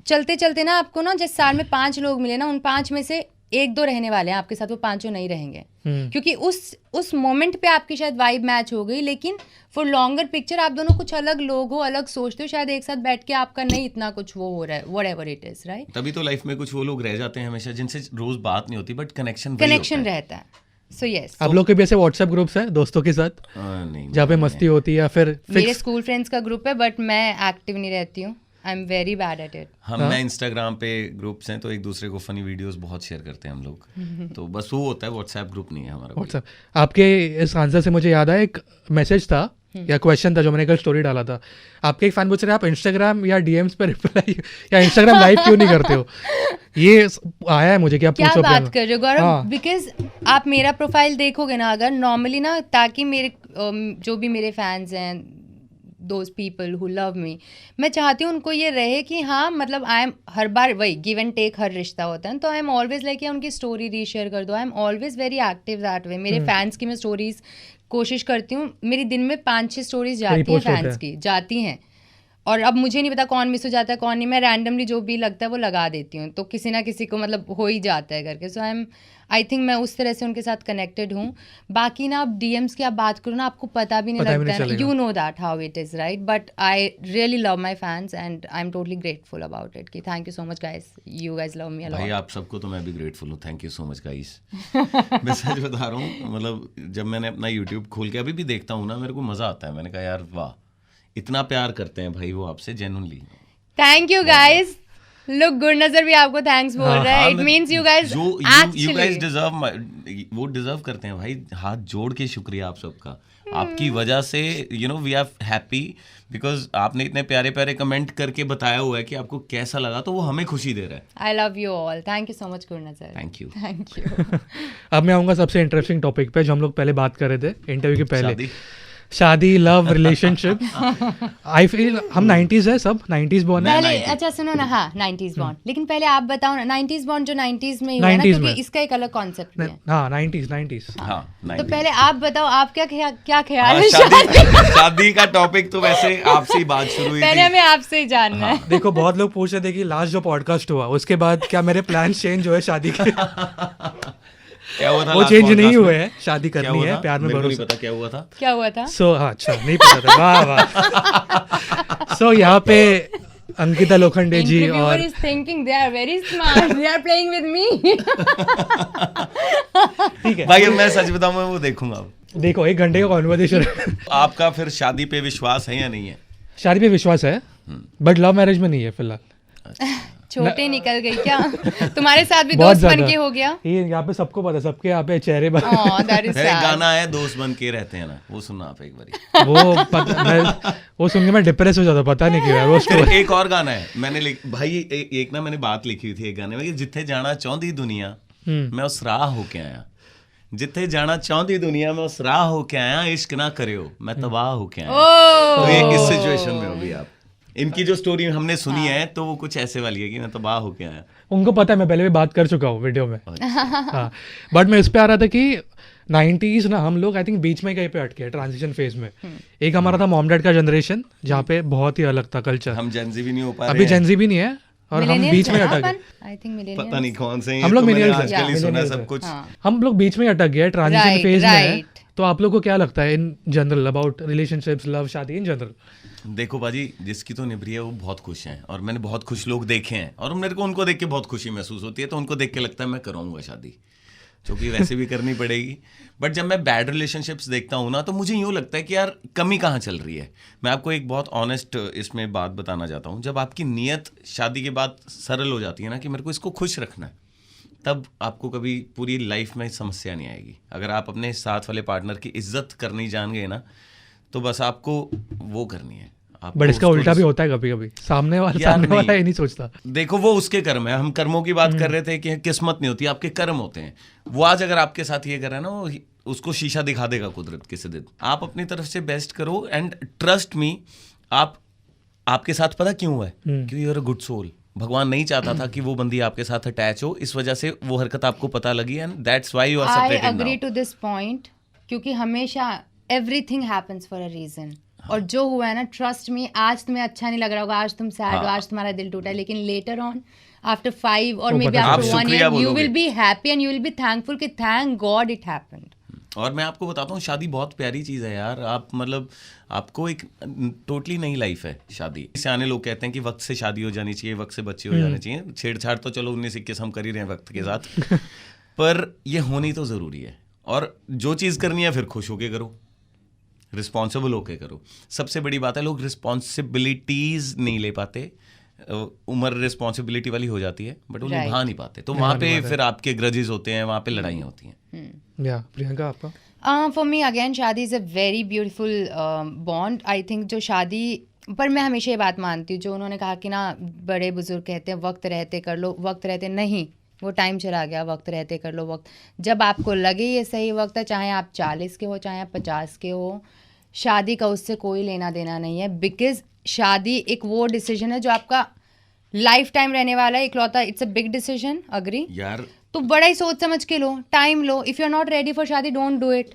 चलते चलते ना, आपको ना जिस साल में 5 लोग मिले ना, उन 5 में से 1-2 रहने वाले हैं आपके साथ, वो 5 नहीं रहेंगे, क्योंकि उस मोमेंट पे आपकी शायद वाइब मैच हो गई, लेकिन फॉर लॉन्गर पिक्चर आप दोनों कुछ अलग लोग हो, अलग सोचते हो, शायद एक साथ बैठ के आपका नहीं इतना कुछ वो हो रहा है, व्हाटएवर इट इज, राइट। तभी तो लाइफ में कुछ वो लोग रह जाते हैं हमेशा जिनसे रोज बात नहीं होती बट कनेक्शन रहता है। सो यस, आप लोग के भी ऐसे व्हाट्सएप ग्रुप्स है दोस्तों के साथ नहीं जहाँ पे मस्ती होती है या फिर मेरे स्कूल फ्रेंड्स का ग्रुप है बट मैं एक्टिव नहीं रहती हूँ, I am very bad at it. मैं इंस्टाग्राम पे ग्रुप्स हैं तो एक दूसरे को फनी वीडियोस बहुत शेयर करते हैं हम लोग, तो बस वो होता है, व्हाट्सएप ग्रुप नहीं है हमारा। व्हाट्सएप आपके इस आंसर से मुझे याद आया एक मैसेज था या क्वेश्चन था जो मैंने कल स्टोरी डाला था। आपके एक फैन पूछ रहे आप इंस्टाग्राम या डीएम्स पे रिप्लाई या इंस्टाग्राम लाइव क्यों नहीं करते हो? ये आया है मुझे कि आप क्या पूछो बात कर रहे हो गौरव? हाँ। बिकॉज आप मेरा प्रोफाइल देखोगे ना अगर नॉर्मली ना, ताकि मेरे जो भी मेरे फैंस हैं, those people who love me, मैं चाहती हूँ उनको ये रहे कि हाँ मतलब आई एम, हर बार वही गिव एंड टेक हर रिश्ता होता है, तो आई एम ऑलवेज लाइक उनकी स्टोरी रीशेयर कर दो, आई am always very active that way. मेरे फैंस की मैं स्टोरीज कोशिश करती हूँ, मेरी दिन में 5-6 स्टोरीज जाती हैं फैंस की, जाती हैं, और अब मुझे नहीं पता कौन मिस हो जाता है कौन नहीं, मैं रैंडमली जो भी लगता है वो लगा देती हूँ, तो किसी ना किसी को मतलब हो ही जाता है करके। सो आई थिंक मैं उस तरह से उनके साथ कनेक्टेड हूँ। बाकी ना आप डीएम्स की आप बात करो ना, आपको पता भी नहीं लगता है, you know that how it is, right. But I really love my fans and I am totally grateful about it कि thank you so much guys, you guys love me a lot. भाई आप सबको तो मैं भी grateful हूँ, thank you so much guys. मैं सच बता रहा हूँ, मतलब जब मैंने अपना यूट्यूब खोल के अभी भी देखता हूँ ना, मेरे को मज़ा आता है। मैंने कहा यार वाह, इतना प्यार करते हैं भाई वो आपसे, genuinely. Thank you guys. Look good नजर भी आपको थैंक्स बोल रहा है, it means you guys you guys deserve, वो डिजर्व करते हैं भाई। हाथ जोड़ के शुक्रिया आप सबका, आपकी वजह से you know we are happy, because आपने इतने प्यारे प्यारे कमेंट करके बताया हुआ है कि आपको कैसा लगा, तो वो हमें खुशी दे रहा है। I love you all, thank you so much good नजर। Thank you, thank you. अब मैं आऊँगा सबसे इंटरेस्टिंग टॉपिक पे जो हम लोग पहले बात कर रहे थे इंटरव्यू के पहले, शादी। शादी, लव, रिलेशनशिप। आई फील हम 90s है, सब 90s बॉर्न है। पहले अच्छा सुनो ना, हाँ 90s बॉन्ड, लेकिन पहले आप बताओ ना 90s बॉन्ड जो 90s में ही हुआ ना, 90s क्योंकि में। इसका एक अलग कॉन्सेप्ट है। हाँ 90s। हाँ तो 90s। पहले आप बताओ, आप क्या ख्याल हाँ, है शादी का टॉपिक तो वैसे आपसे ही बात शुरू हुई पहले थी। हमें आपसे ही जानना है। देखो बहुत लोग पूछ रहे थे कि लास्ट जो पॉडकास्ट हुआ उसके बाद क्या मेरे प्लान चेंज हुए शादी के? क्या हुआ था? वो last चेंज podcast नहीं में? हुए हैं, शादी क्या करनी हुआ है, था? प्यार में मेरे को नहीं भरोसा। पता क्या हुआ था। क्या हुआ था? सो हाँ अच्छा नहीं पता था, वाह वाह। सो यहाँ पे अंकिता लोखंडे जी Interviewer और is thinking they are very smart, they are playing with me। ठीक है भाई अब मैं सच बताऊं, मैं वो देखूंगा अब। देखो 1 घंटे का कॉन्वर्सेशन है। आपका फिर शादी पे विश्वास है या नहीं है? शादी पे विश्वास है, बट लव मैरिज में नहीं है फिलहाल। छोटे निकल गई क्या? तुम्हारे साथ भी बहुत दोस्त बन ज्यादा। के हो गया? ये यहाँ पे सबको पता है, सबके यहाँ पे चेहरे पर Oh, that is फिर एक sad. गाना है दोस्त बन के रहते हैं ना, वो सुनना आप एक बारी। वो सुन के मैं डिप्रेस हो जाता, पता नहीं क्यों यार वो फिर एक और गाना है मैंने भाई एक ना मैंने बात लिखी हुई थी एक गाने में कि जिथे जाना चाहती दुनिया मैं उस राह होके आया, जिथे जाना चाहती दुनिया मैं उस राह होके आया, इश्क ना करियो मैं तबाह होके आया। तो ये इस सिचुएशन में हो भी आप, इनकी जो स्टोरी हमने सुनी है तो वो कुछ ऐसे वाली है कि मैं तबाह होके आया। उनको पता है, मैं पहले भी बात कर चुका हूँ वीडियो में। हाँ, बट मैं इस पे आ रहा था कि 90s ना हम लोग आई थिंक बीच में कहीं पे अटके ट्रांजिशन फेज में। एक हमारा था मॉम डैड का जनरेशन जहाँ पे बहुत ही अलग था कल्चर। हम जेनजी भी नहीं हो पा अभी रहे हैं। जेनजी भी नहीं है और हम बीच में अटक गए। आई थिंक पता नहीं कौन से हैं, हम ये लोग तो मैंने millennials आजकल ही हैं। सुना millennials सब हैं। कुछ। हम लोग बीच में अटक गए ट्रांजिशन Right, फेज में है। right. तो आप लोग को क्या लगता है in general about relationships, love, शादी इन जनरल? देखो बाजी, जिसकी तो निभरी है वो बहुत खुश हैं, और मैंने बहुत खुश लोग देखे हैं और मेरे को उनको देख के बहुत खुशी महसूस होती है। तो उनको देख के लगता है मैं कराऊंगा शादी, जो कि वैसे भी करनी पड़ेगी। बट जब मैं बैड रिलेशनशिप्स देखता हूँ ना तो मुझे यूँ लगता है कि यार कमी कहाँ चल रही है। मैं आपको एक बहुत ऑनेस्ट इसमें बात बताना चाहता हूँ। जब आपकी नीयत शादी के बाद सरल हो जाती है ना कि मेरे को इसको खुश रखना है, तब आपको कभी पूरी लाइफ में समस्या नहीं आएगी। अगर आप अपने साथ वाले पार्टनर की इज्जत करनी जान गए ना तो बस आपको वो करनी है। बट इसका उल्टा भी होता है कभी कभी, सामने वाला ये नहीं सोचता। देखो वो उसके कर्म है, हम कर्मों की बात कर रहे थे कि किस्मत नहीं होती, आपके कर्म होते हैं। वो आज अगर आपके साथ ये कर रहा है ना, वो उसको शीशा दिखा देगा कुदरत किसी दिन। आप अपनी तरफ से बेस्ट करो एंड ट्रस्ट मी। आपके साथ पता क्यों हुआ है? क्योंकि you are a good soul. भगवान नहीं चाहता था कि वो बंदी आपके साथ अटैच हो, इस वजह से वो हरकत आपको पता लगी and that's why you are I separated agree now. To this point, क्योंकि हमेशा everything happens for a reason. और जो हुआ है ना, ट्रस्ट मी, आज तुम्हें अच्छा नहीं लग रहा होगा, आज तुम सैड हो, आज तुम्हारा दिल टूटा है, लेकिन लेटर ऑन आफ्टर 5 और मे बी आप आफ्टर 1 शुक्रिया ईयर यू बोलोगे। Will be happy and you will be thankful कि थैंक गॉड इट हैपेंड। और मैं आपको बताता हूँ, शादी बहुत प्यारी चीज़ है यार। आप मतलब आपको एक टोटली नई लाइफ है शादी। सियाने लोग कहते हैं कि वक्त से शादी हो जानी चाहिए, वक्त से बच्चे हो जाने चाहिए। छेड़छाड़ तो चलो 19-21 हम कर ही रहे हैं वक्त के साथ, पर ये होनी तो ज़रूरी है। और जो चीज़ करनी है फिर खुश होके करो, रिस्पॉन्सिबल होके करो। सबसे बड़ी बात है, लोग रिस्पॉन्सिबिलिटीज़ नहीं ले पाते। उम्र रिस्पॉन्सिबिलिटी वाली हो जाती है बट वो निभा नहीं पाते, तो वहाँ पे फिर आपके ग्रजेस होते हैं, वहाँ पे लड़ाइयाँ होती हैं। या प्रियंका आपका? फॉर मी अगेन शादी is a very beautiful bond. I think जो शादी पर मैं हमेशा ये बात मानती हूँ, जो उन्होंने कहा कि ना बड़े बुजुर्ग कहते हैं वक्त रहते कर लो, वक्त रहते नहीं, वो टाइम चला गया, वक्त रहते कर लो। वक्त जब आपको लगे ये सही वक्त है, चाहे आप 40 के हो चाहे आप 50 के हो, शादी का उससे कोई लेना देना नहीं है। बिकॉज शादी एक वो डिसीजन है जो आपका लाइफ टाइम रहने वाला है, इकलौता। It's a big decision, agree यार तो बड़ा ही सोच समझ के लो, टाइम लो। If you are not ready for शादी, don't do it.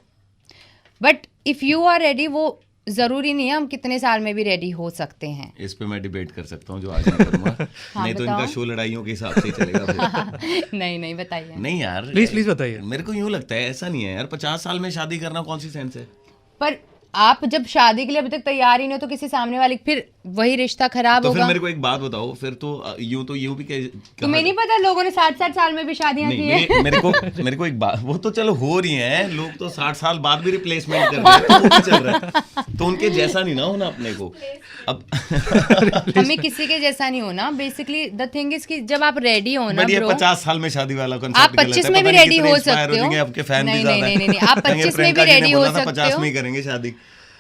But if you are ready, वो ज़रूरी नहीं है हम कितने साल में भी रेडी हो सकते हैं। इस पे मैं डिबेट कर सकता हूँ, जो आज नहीं करूँगा। नहीं तो इनका बताओ। शो लड़ाइयों के हिसाब से ही चलेगा फिर। नहीं नहीं, बताइए। नहीं यार, प्लीज बताइए। मेरे को यूँ लगता है ऐसा नहीं है यार, 50 साल में शादी करना कौन सी सेंस है? पर आप जब शादी के लिए अभी तक तैयार ही नहीं हो तो किसी सामने वाले फिर वही रिश्ता खराब तो फिर होगा। मेरे को एक बात बताओ, फिर तो यूं भी तुम्हें नहीं पता लोगों ने 60-60 साल में भी शादियां की नहीं, हैं। मेरे को एक बात, वो तो चलो हो रही हैं, लोग तो 60 साल बाद भी रिप्लेसमेंट कर रहे हैं, तो वो भी चल रहा है। तो उनके जैसा नहीं ना होना अपने को। अब हमें किसी के जैसा नहीं होना। बेसिकली द थिंग इज कि जब आप रेडी हो ना बट ये ब्रो, 50 साल में शादी वाला आप कांसेप्ट 25 में भी रेडी हो सकते हो। आपके फैन भी नहीं, ज्यादा नहीं, नहीं, नहीं, आप 25 में भी रेडी हो सकते 50 हो। में ही करेंगे शादी।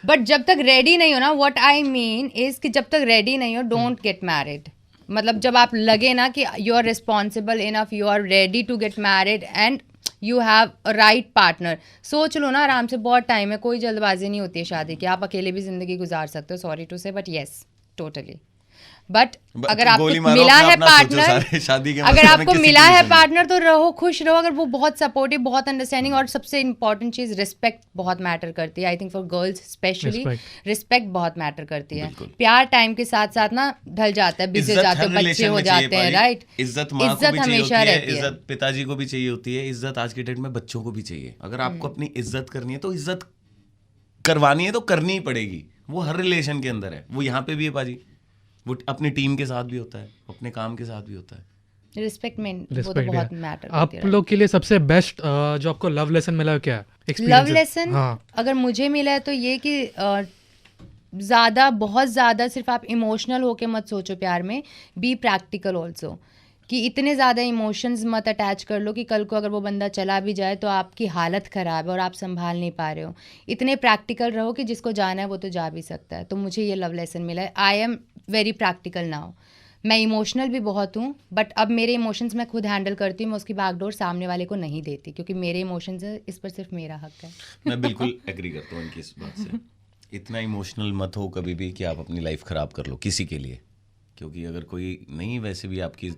बट जब तक रेडी नहीं हो ना, व्हाट आई मीन इज कि जब तक रेडी नहीं हो, डोंट गेट मैरिड। मतलब जब आप लगे ना कि you are responsible enough, you are ready to get married and you have a right partner, सोच लो ना आराम से, बहुत टाइम है, कोई जल्दबाजी नहीं होती है शादी की। आप अकेले भी जिंदगी गुजार सकते हो, सॉरी टू से, बट येस टोटली। बट अगर आपको गोली मारो, मिला है अपना सोचो सारे पार्टनर, शादी के अगर मसले में आपको किसी मिला की है नहीं पार्टनर तो रहो, खुश रहो। अगर वो बहुत सपोर्टिव, बहुत अंडरस्टैंडिंग, और सबसे इंपॉर्टेंट चीज रिस्पेक्ट बहुत मैटर करती है। I think for girls specially respect बहुत मैटर करती है। प्यार टाइम के साथ साथ ना ढल जाता है, बिगड़ जाते हैं, बच्चे हो जाते हैं, राइट। इज्जत माँ को भी चाहिए होती हमेशा है, रहती है। इज्जत पिताजी को भी चाहिए होती है, इज्जत आज के डेट में बच्चों को भी चाहिए। अगर आपको अपनी इज्जत करनी है तो इज्जत करवानी है तो करनी ही पड़ेगी। वो हर रिलेशन के अंदर है, वो यहाँ पे भी है पाजी, वो अपनी टीम के साथ भी होता है, अपने काम के साथ भी होता है। रिस्पेक्ट में वो तो रिस्पेक्ट बहुत मैटर आप लोग के लिए सबसे बेस्ट जो आपको लव लेसन मिला है क्या है? Love Experiences? लेसन हाँ अगर मुझे मिला है तो ये कि ज़्यादा बहुत ज़्यादा सिर्फ आप इमोशनल होके मत सोचो प्यार में, बी प्रैक्टिकल ऑल्सो, कि इतने ज़्यादा इमोशंस मत अटैच कर लो कि कल को अगर वो बंदा चला भी जाए तो आपकी हालत ख़राब है और आप संभाल नहीं पा रहे हो। इतने प्रैक्टिकल रहो कि जिसको जाना है वो तो जा भी सकता है। तो मुझे ये लव लेसन मिला है। I am very practical now. मैं इमोशनल भी बहुत हूँ, बट अब मेरे इमोशंस मैं खुद हैंडल करती हूँ, मैं उसकी बागडोर सामने वाले को नहीं देती, क्योंकि मेरे इमोशंस है, इस पर सिर्फ मेरा हक है। मैं बिल्कुल एग्री करता हूँ इनकी इस बात से। इतना इमोशनल मत हो कभी भी कि आप अपनी लाइफ खराब कर लो किसी के लिए, क्योंकि अगर कोई नहीं वैसे भी आपकी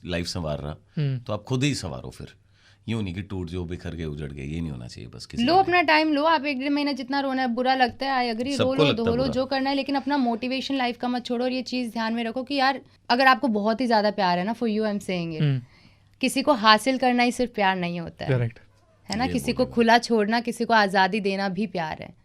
लाइफ संवार रहा तो आप खुद ही संवारो। फिर यूं नहीं कि टूट जो बिखर के उजड़ गए, ये नहीं होना चाहिए बस किसी लो के अपना टाइम लो, आप 1-1.5 महीना जितना रोना है, बुरा लगता है, आई अग्री, रो सबको लो लगता धो है लो बुरा। जो करना है, लेकिन अपना मोटिवेशन लाइफ का मत छोड़ो। और ये चीज़ ध्यान में रखो कि यार अगर आपको बहुत ही ज़्यादा प्यार है ना, for you I am saying it, किसी को हासिल करना ही सिर्फ प्यार नहीं होता करेक्ट है ना, ये किसी को खुला छोड़ना, किसी को आज़ादी देना भी प्यार है।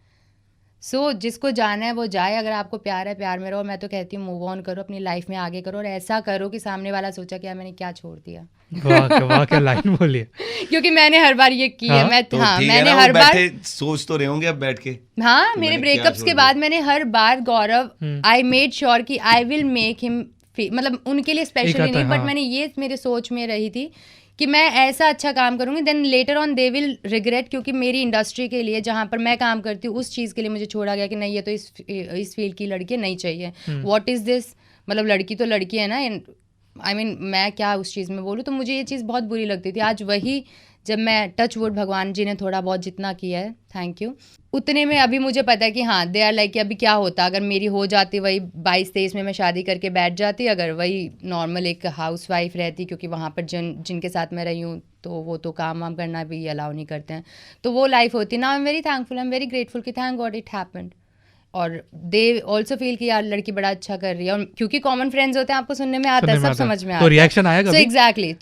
सो जिसको जाना है वो जाए, अगर आपको प्यार है प्यार में रहो। मैं तो कहती हूँ मूव ऑन करो, अपनी लाइफ में आगे करो, और ऐसा करो कि सामने वाला सोचा कि यार मैंने क्या छोड़ दिया। वाह क्या लाइन बोली है। क्योंकि मैंने हर बार ये की है। हाँ, मैं तो हाँ ठीक है मैंने ना, वो हर बार बैठे सोच तो रहे होंगे अब बैठ के। हाँ तो मेरे मैंने क्या ब्रेकअप्स छोड़ के दिया? बाद मैंने हर बार गौरव आई मेड श्योर कि आई विल मेक हिम, मतलब उनके लिए स्पेशली आता है, नहीं, बट हाँ। मैंने ये मेरे सोच में रही थी कि मैं ऐसा अच्छा काम करूंगी, then later on they will regret, क्योंकि मेरी इंडस्ट्री के लिए जहाँ पर मैं काम करती हूँ उस चीज़ के लिए मुझे छोड़ा गया कि नहीं ये तो इस फील्ड की लड़की नहीं चाहिए। व्हाट इज़ दिस, मतलब लड़की तो लड़की है ना, आई मीन मैं क्या उस चीज़ में बोलूँ। तो मुझे ये चीज़ बहुत बुरी लगती थी। आज वही जब मैं टच वुड भगवान जी ने थोड़ा बहुत जितना किया है, थैंक यू, उतने में अभी मुझे पता है कि हाँ दे आर लाइक कि अभी क्या होता अगर मेरी हो जाती वही 22-23 में मैं शादी करके बैठ जाती, अगर वही नॉर्मल एक हाउस वाइफ रहती, क्योंकि वहाँ पर जिनके साथ मैं रही हूँ तो वो तो काम वाम करना भी अलाउ नहीं करते हैं, तो वो लाइफ होती ना। I am very thankful, I am very grateful कि थैंक गॉड इट हैपेंड। और दे ऑल्सो फील कि यार लड़की बड़ा अच्छा कर रही है, और क्योंकि कॉमन फ्रेंड्स होते हैं, आपको सुनने में आता है, सब समझ में आता है। तो रिएक्शन आया सो कभी? एग्जैक्टली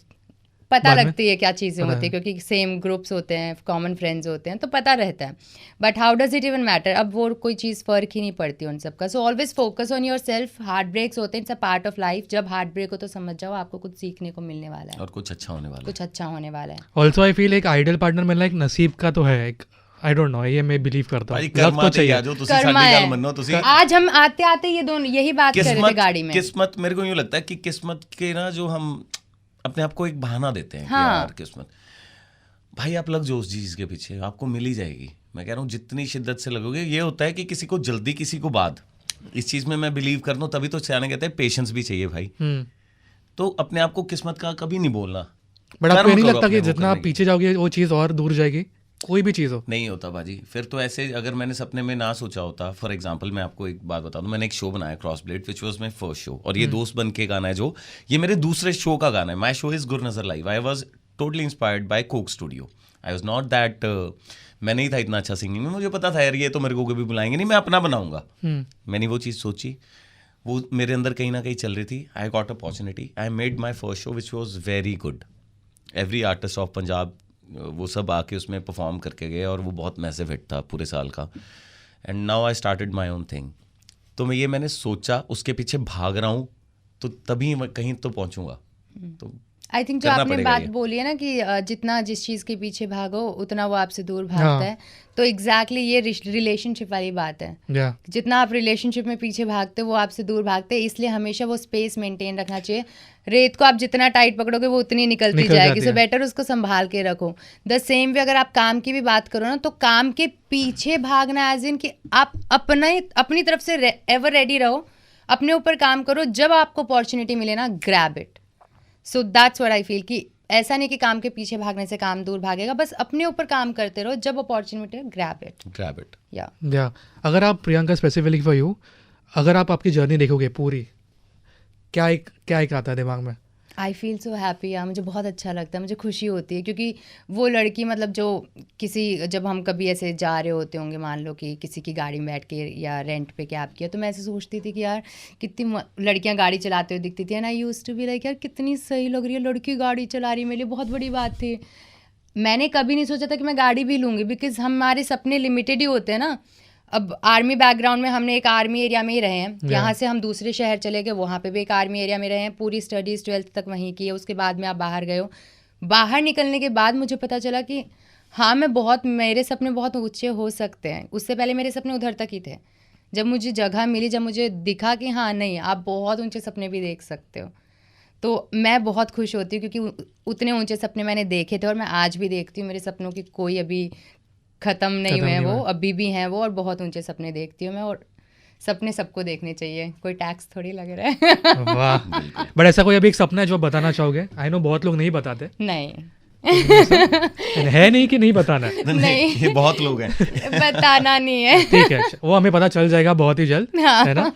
पता बाद में? लगती है क्या चीज़ें होती है, क्योंकि सेम ग्रुप्स होते हैं, कॉमन फ्रेंड्स होते हैं, तो पता रहता है। But how does it even matter, अब वो कोई चीज़ फ़र्क ही नहीं पड़ती उन सबका। So always focus on yourself. Heart breaks होते हैं, it's a part of life. जब हार्ट ब्रेक हो तो समझ जाओ आपको कुछ सीखने को मिलने वाला है, और कुछ अच्छा होने वाला है। कुछ अच्छा होने वाला है। ऑल्सो आई फील एक आइडियल पार्टनर मिलना एक नसीब का तो है, एक आई डोंट नो, ये मैं बिलीव करता भाई हूँ। लव कर्मा तो ते चाहिए। आ जाओ, तुसी कर्मा साडी है। गल मन्नो, तुसी आज हम आते आते ये दोनों यही बात कर रहे थे गाड़ी में। किस्मत मेरे को यूं लगता है कि किस्मत के ना जो हम अपने आप को एक बहाना देते हैं कि हाँ। यार किस्मत, भाई आप लग जाओ उस चीज के पीछे, आपको मिल ही जाएगी। मैं कह रहा हूँ जितनी शिद्दत से लगोगे। ये होता है कि किसी को जल्दी किसी को बाद, इस चीज में मैं बिलीव करता हूँ। तभी तो सियाने कहते हैं पेशेंस भी चाहिए भाई। तो अपने आप को किस्मत का कभी नहीं बोलना। बट आपको ये नहीं लगता कि अपने वो जितना आप करने की। पीछे जाओगे वो चीज़ और दूर जाएगी, कोई भी चीज़ हो? नहीं होता बाजी। फिर तो ऐसे अगर मैंने सपने में ना सोचा होता, फॉर एग्जांपल मैं आपको एक बात बता दूं, मैंने एक शो बनाया cross blade, which was my first show, और ये दोस्त बन के गाना है जो, ये मेरे दूसरे शो का गाना है। My show is Gurnazar live. I was totally inspired by Coke studio. I was not that, मैं नहीं था इतना अच्छा सिंगिंग में, मुझे पता था यार ये तो मेरे को कभी बुलाएंगे नहीं, मैं अपना बनाऊंगा। मैंने वो चीज़ सोची, वो मेरे अंदर कहीं ना कहीं चल रही थी। I got opportunity, I made my first show which was very good. Every artist of Punjab वो सब आके उसमें परफॉर्म करके गए, और वो बहुत मैसिव हिट था पूरे साल का। And now I started my own thing. तो मैंने सोचा, उसके पीछे भाग रहा हूँ, तो तभी मैं कहीं तो पहुँचूंगा। तो आई थिंक जो करना आपने पड़ेगा बात ये। बोली है ना कि जितना जिस चीज़ के पीछे भागो उतना वो आपसे दूर भागता है, तो एग्जैक्टली ये रिलेशनशिप वाली बात है। या जितना आप रिलेशनशिप में पीछे भागते हो वो आपसे दूर भागते हैं, इसलिए हमेशा वो स्पेस मेंटेन रखना चाहिए। रेत को आप जितना टाइट पकड़ोगे वो उतनी निकलती निकल जाएगी, जाती सो है। बेटर उसको संभाल के रखो। द सेम वे अगर आप काम की भी बात करो ना, तो काम के पीछे भागना एज इन कि आप अपनी तरफ से एवर रेडी रहो, अपने ऊपर काम करो, जब आपको अपॉर्चुनिटी मिले ना grab it. So that's what I feel कि ऐसा नहीं कि काम के पीछे भागने से काम दूर भागेगा, बस अपने ऊपर काम करते रहो, जब अपॉर्चुनिटी ग्रैब इट। या अगर आप प्रियंका स्पेसिफिकली फॉर यू, अगर आप आपकी जर्नी देखोगे पूरी, क्या एक आता है दिमाग में? आई फील सो हैप्पी यार, मुझे बहुत अच्छा लगता है, मुझे खुशी होती है, क्योंकि वो लड़की मतलब जो जब हम कभी ऐसे जा रहे होते होंगे, मान लो कि किसी की गाड़ी में बैठ के या रेंट पे कैब किया, तो मैं ऐसे सोचती थी कि यार कितनी लड़कियां गाड़ी चलाते हुए दिखती थी, and I used to be like यार कितनी सही लग रही है लड़की गाड़ी चला रही है, मेरे लिए बहुत बड़ी बात थी। मैंने कभी नहीं सोचा था कि मैं गाड़ी भी लूँगी, बिकॉज हमारे सपने लिमिटेड ही होते हैं ना। अब आर्मी बैकग्राउंड में हमने एक आर्मी एरिया में ही रहे हैं, यहाँ से हम दूसरे शहर चले गए, वहाँ पे भी एक आर्मी एरिया में रहे हैं, पूरी स्टडीज़ 12th तक वहीं की है, उसके बाद में आप बाहर गए हो। बाहर निकलने के बाद मुझे पता चला कि हाँ मेरे सपने बहुत ऊंचे हो सकते हैं। उससे पहले मेरे सपने उधर तक ही थे। जब मुझे जगह मिली, जब मुझे दिखा कि हाँ नहीं, आप बहुत ऊंचे सपने भी देख सकते हो, तो मैं बहुत खुश होती हूँ, क्योंकि उतने ऊंचे सपने मैंने देखे थे और मैं आज भी देखती हूँ। मेरे सपनों की कोई अभी ख़त्म नहीं हुए हैं, वो अभी भी हैं वो, और बहुत ऊंचे सपने देखती हूँ मैं। और सपने सबको देखने चाहिए, कोई टैक्स थोड़ी लग रहा है। वाह। बट ऐसा कोई अभी एक सपना है जो बताना चाहोगे? आई नो बहुत लोग नहीं बताते। नहीं है नहीं कि नहीं बताना है? नहीं, ये बहुत लोग हैं। बताना नहीं है। ठीक है, वो हमें पता चल जाएगा बहुत ही जल्द, हाँ। है ना?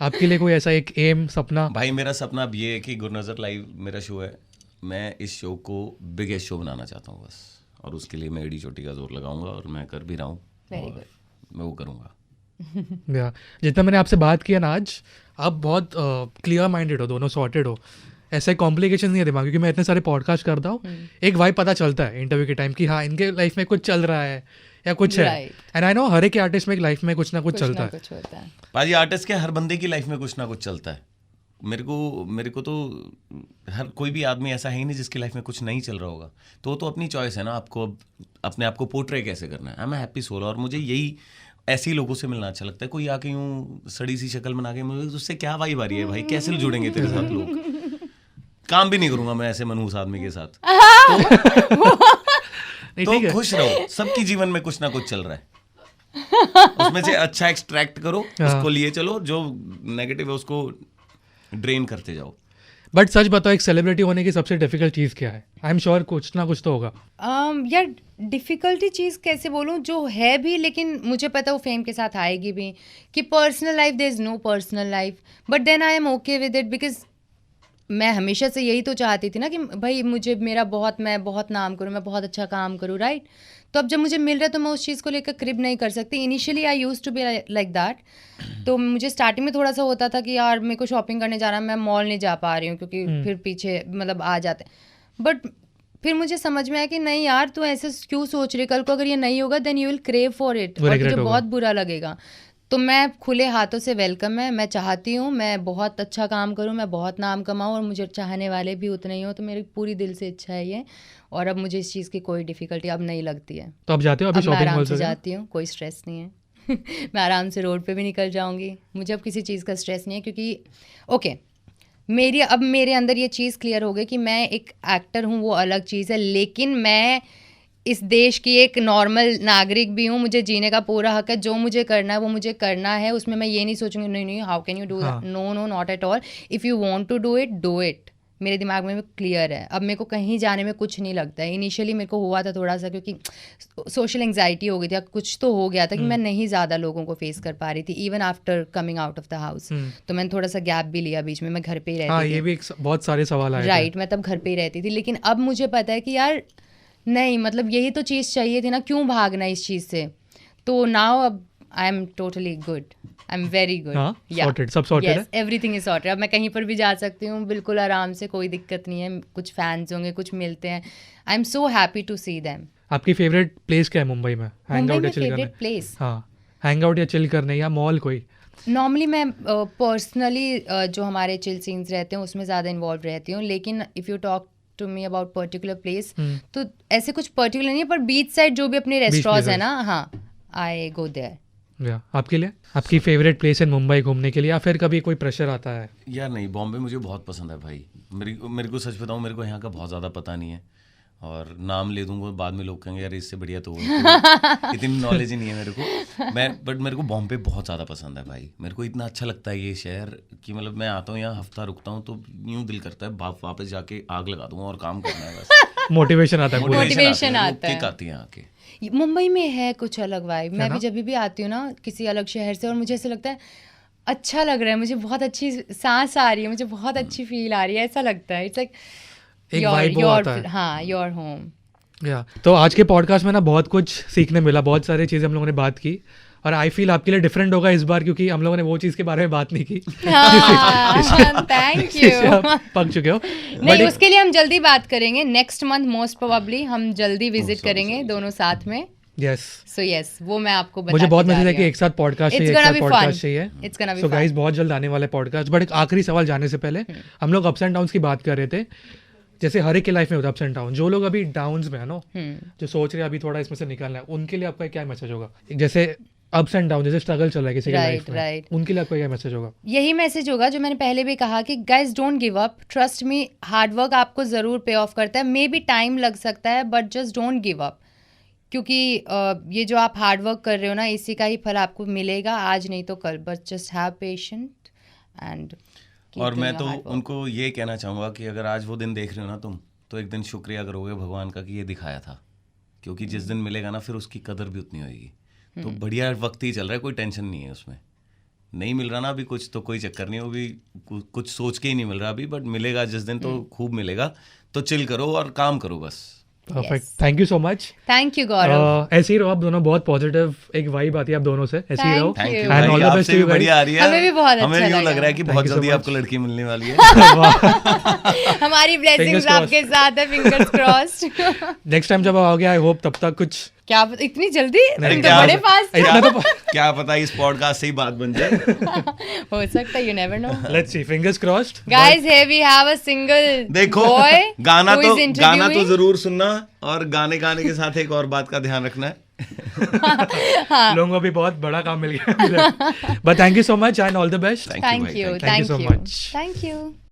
आपके लिए कोई ऐसा एक एम, सपना? भाई मेरा सपना अब ये है कि गुरनजर लाइव मेरा शो है, मैं इस शो को बिगेस्ट शो बनाना चाहता हूँ बस, और उसके लिए मैं एडी चोटी का जोर लगाऊंगा, और मैं कर भी रहा हूँ, और मैं वो करूँगा। जितना मैंने आपसे बात किया ना आज, आप बहुत क्लियर माइंडेड हो, दोनों सॉर्टेड हो, ऐसे कॉम्प्लिकेशन नहीं है दिमाग, क्योंकि मैं इतने सारे पॉडकास्ट करता हूँ, एक वाइब पता चलता है इंटरव्यू के टाइम कि हाँ इनके लाइफ में कुछ चल रहा है या कुछ है। एंड आई नो हर एक आर्टिस्ट में लाइफ में कुछ ना कुछ चलता है। भाजी आर्टिस्ट के हर बंदे की लाइफ में कुछ ना कुछ चलता है। मेरे को तो हर कोई भी आदमी ऐसा है ही नहीं जिसकी लाइफ में कुछ नहीं चल रहा होगा, तो अपनी चॉइस है ना, आपको अपने आप को पोर्ट्रे कैसे करना है। आई एम हैप्पी सोल, और मुझे यही ऐसे ही लोगों से मिलना अच्छा लगता है। कोई आके यूं सड़ी सी शक्ल बना के, मुझे उससे क्या वाइब आ रही है भाई, कैसे जुड़ेंगे तेरे साथ लोग। काम भी नहीं करूंगा मैं ऐसे मनहूस आदमी के साथ। तो खुश रहो, सबकी जीवन में कुछ ना कुछ चल रहा है, उसमें से अच्छा एक्सट्रैक्ट करो, उसको लिए चलो, जो नेगेटिव है उसको ड्रेन करते जाओ। बट सच बताओ, एक सेलिब्रिटी होने की सबसे डिफिकल्ट चीज़ क्या है? आई एम श्योर कुछ ना कुछ तो होगा। यार डिफ़िकल्टी चीज़ कैसे बोलूँ, जो है भी, लेकिन मुझे पता है वो फेम के साथ आएगी भी, कि personal life, there is no personal life, but then I am okay with it, because मैं हमेशा से यही तो चाहती थी ना कि भाई मुझे मैं बहुत नाम करूँ, मैं बहुत अच्छा काम करूँ, राइट? तो अब जब मुझे मिल रहा है तो मैं उस चीज़ को लेकर क्रिब नहीं कर सकती। Initially I used to be like that. तो मुझे स्टार्टिंग में थोड़ा सा होता था कि यार मेरे को शॉपिंग करने जाना, मैं मॉल नहीं जा पा रही हूँ, क्योंकि फिर पीछे मतलब आ जाते। बट फिर मुझे समझ में आया कि नहीं यार, तू ऐसे क्यों सोच रही, कल को अगर ये नहीं होगा then you will crave for it, और तुझे बहुत बुरा लगेगा। तो मैं खुले हाथों से वेलकम है, मैं चाहती हूँ मैं बहुत अच्छा काम करूँ, मैं बहुत नाम कमाऊँ, और मुझे चाहने वाले भी उतने ही हो। तो मेरी पूरी दिल से इच्छा है ये, और अब मुझे इस चीज़ की कोई डिफ़िकल्टी अब नहीं लगती है। तो अब जाते हो अभी शॉपिंग आराम से जाती हूँ, कोई स्ट्रेस नहीं है। मैं आराम से रोड पे भी निकल जाऊँगी, मुझे अब किसी चीज़ का स्ट्रेस नहीं है, क्योंकि ओके अब मेरे अंदर ये चीज़ क्लियर हो गई कि मैं एक एक्टर हूँ, वो अलग चीज़ है, लेकिन मैं इस देश की एक नॉर्मल नागरिक भी हूँ। मुझे जीने का पूरा हक है, जो मुझे करना है वो मुझे करना है। उसमें मैं ये नहीं सोचूंगी नहीं how can you do that, no not at all. If you want to do it. मेरे दिमाग में क्लियर है। अब मेरे को कहीं जाने में कुछ नहीं लगता है। इनिशियली मेरे को हुआ था थोड़ा सा, क्योंकि सोशल एंग्जाइटी हो गई थी, कुछ तो हो गया था कि मैं नहीं ज़्यादा लोगों को फेस कर पा रही थी, even after coming out of the house. तो मैंने थोड़ा सा गैप भी लिया बीच में, मैं घर पे ही रहती थी। ये भी बहुत सारे सवाल आए, राइट, मैं तब घर पे ही रहती थी। लेकिन अब मुझे पता है कि यार नहीं, मतलब यही तो चीज़ चाहिए थी ना, क्यों भागना इस चीज़ से। तो नाउ अब आई am totally good, I am very good, sorted, सब सॉर्टेड है, एवरीथिंग इज सॉर्टेड। अब मैं कहीं पर भी जा सकती हूँ बिल्कुल आराम से, कोई दिक्कत नहीं है। कुछ फैंस होंगे, कुछ मिलते हैं, I am so happy to see them. आपकी फेवरेट प्लेस क्या है मुंबई में? हैंग आउट या चिल करने? प्लेस, हाँ, हैंग आउट या चिल करने, या मॉल कोई? नॉर्मली मैं पर्सनली जो हमारे चिल सीन्स रहते हैं उसमें ज़्यादा इन्वॉल्व रहती हूँ। लेकिन if you talk to me about particular place, तो ऐसे कुछ पर्टिकुलर नहीं है, पर बीच साइड जो भी अपने रेस्टोरेंट्स है ना, हाँ, आई गो देयर। आपके लिए आपकी फेवरेट प्लेस इन मुंबई घूमने के लिए, या फिर कभी कोई प्रेशर आता है? यार नहीं, बॉम्बे मुझे बहुत पसंद है भाई। मेरे को सच बताऊं, मेरे को यहाँ का बहुत ज़्यादा पता नहीं है, और नाम ले दूंगा बाद में लोग कहेंगे यार इससे बढ़िया तो इतनी नॉलेज ही नहीं है मेरे को। बट मेरे को बॉम्बे बहुत ज़्यादा पसंद है भाई। मेरे को इतना अच्छा लगता है ये शहर कि मतलब मैं आता हूँ यहाँ, हफ्ता रुकता हूँ तो यूँ दिल करता है वापस जाके आग लगा दूंगा और काम करना है बस। मोटिवेशन आता है, मोटिवेशन आता है, किक आती है आके। मुंबई में है कुछ अलग वाइब। मैं भी जब भी आती हूँ ना किसी अलग शहर से, और मुझे ऐसा लगता है अच्छा लग रहा है, मुझे बहुत अच्छी सांस आ रही है, मुझे बहुत अच्छी फील आ रही है, ऐसा लगता है। It's like your home. या तो आज के पॉडकास्ट में ना बहुत कुछ सीखने मिला, बहुत सारी चीज़ें हम लोगों ने बात की, और आई फील आपके लिए डिफरेंट होगा इस बार, क्योंकि हम लोगों ने वो चीज़ के बारे में बात नहीं की। थैंक यू, पक चुके हो। नहीं, उसके लिए हम जल्दी बात करेंगे, नेक्स्ट मंथ मोस्ट प्रोबेबली हम जल्दी विजिट करेंगे दोनों साथ में। यस सो यस वो मैं आपको मुझे बहुत मैसेज है कि एक साथ पॉडकास्ट It's चाहिए, एक gonna साथ be पॉडकास्ट fun. चाहिए. It's gonna be so fun. Guys बहुत जल्द आने वाले पॉडकास्ट. बट एक आखिरी सवाल जाने से पहले हम लोग अप्स एंड डाउन्स की बात कर रहे थे. जैसे हर एक की लाइफ में होता है अप्स एंड डाउन. जो लोग अभी डाउन्स में है ना, जो सोच रहे हैं अभी थोड़ा इसमें से निकलना है, उनके लिए आपका क्या मैसेज होगा? जैसे अप्स एंड डाउन, जैसे स्ट्रगल चल रहा है किसी की लाइफ में, right. उनके लिए आपका क्या मैसेज होगा? यही मैसेज होगा जो मैंने पहले भी कहा कि guys don't give up. Trust me, hard work आपको ज़रूर पे ऑफ करता है. मे बी टाइम लग सकता है but just don't give up. क्योंकि ये जो आप हार्ड वर्क कर रहे हो ना, इसी का ही फल आपको मिलेगा आज नहीं तो कल. But just have patient and और मैं तो उनको ये कहना चाहूँगा कि अगर आज वो दिन देख रहे हो ना तुम, तो एक दिन शुक्रिया करोगे भगवान का कि ये दिखाया था. क्योंकि जिस दिन मिलेगा ना फिर उसकी कदर भी उतनी होगी. तो बढ़िया वक्त ही चल रहा है, कोई टेंशन नहीं है उसमें. नहीं मिल रहा ना अभी कुछ तो कोई चक्कर नहीं, वो भी कुछ सोच के ही नहीं मिल रहा अभी, बट मिलेगा जिस दिन तो खूब मिलेगा. तो चिल करो और काम करो बस. Perfect. Thank you so much. Thank you Gaurav. ऐसे ही रहो आप दोनों. बहुत पॉजिटिव एक वाइब आती है आप दोनों से. ऐसे ही रहो. Thank you. Thank you And all भाई, the best आपसे to भी you guys. बढ़िया आ रही है. हमें भी बहुत अच्छा हमें यूँ लग लगा. रहा है कि Thank बहुत you so जल्दी much. आपको लड़की मिलने वाली है. हमारी ब्लेसिंग्स crossed. आपके साथ है. Fingers crossed. नेक्स्ट टाइम जब आओगे आई होप तब तक कुछ क्या इतनी जल्दी? नहीं, तुम तो क्या- बड़े फास्ट इतना तो क्या पता इस पॉडकास्ट से ही बात बन जाए. हो सकता है. You never know. Let's see. Fingers crossed. Guys, here we have a single देखो boy गाना who तो is गाना तो interviewing. जरूर सुनना, और गाने के साथ एक और बात का ध्यान रखना है. लोगों को भी बहुत बड़ा काम मिल गया. But thank you so much and all the best. Thank you, Thank भाई, you. thank you. Thank you Thank so you. much. Thank you.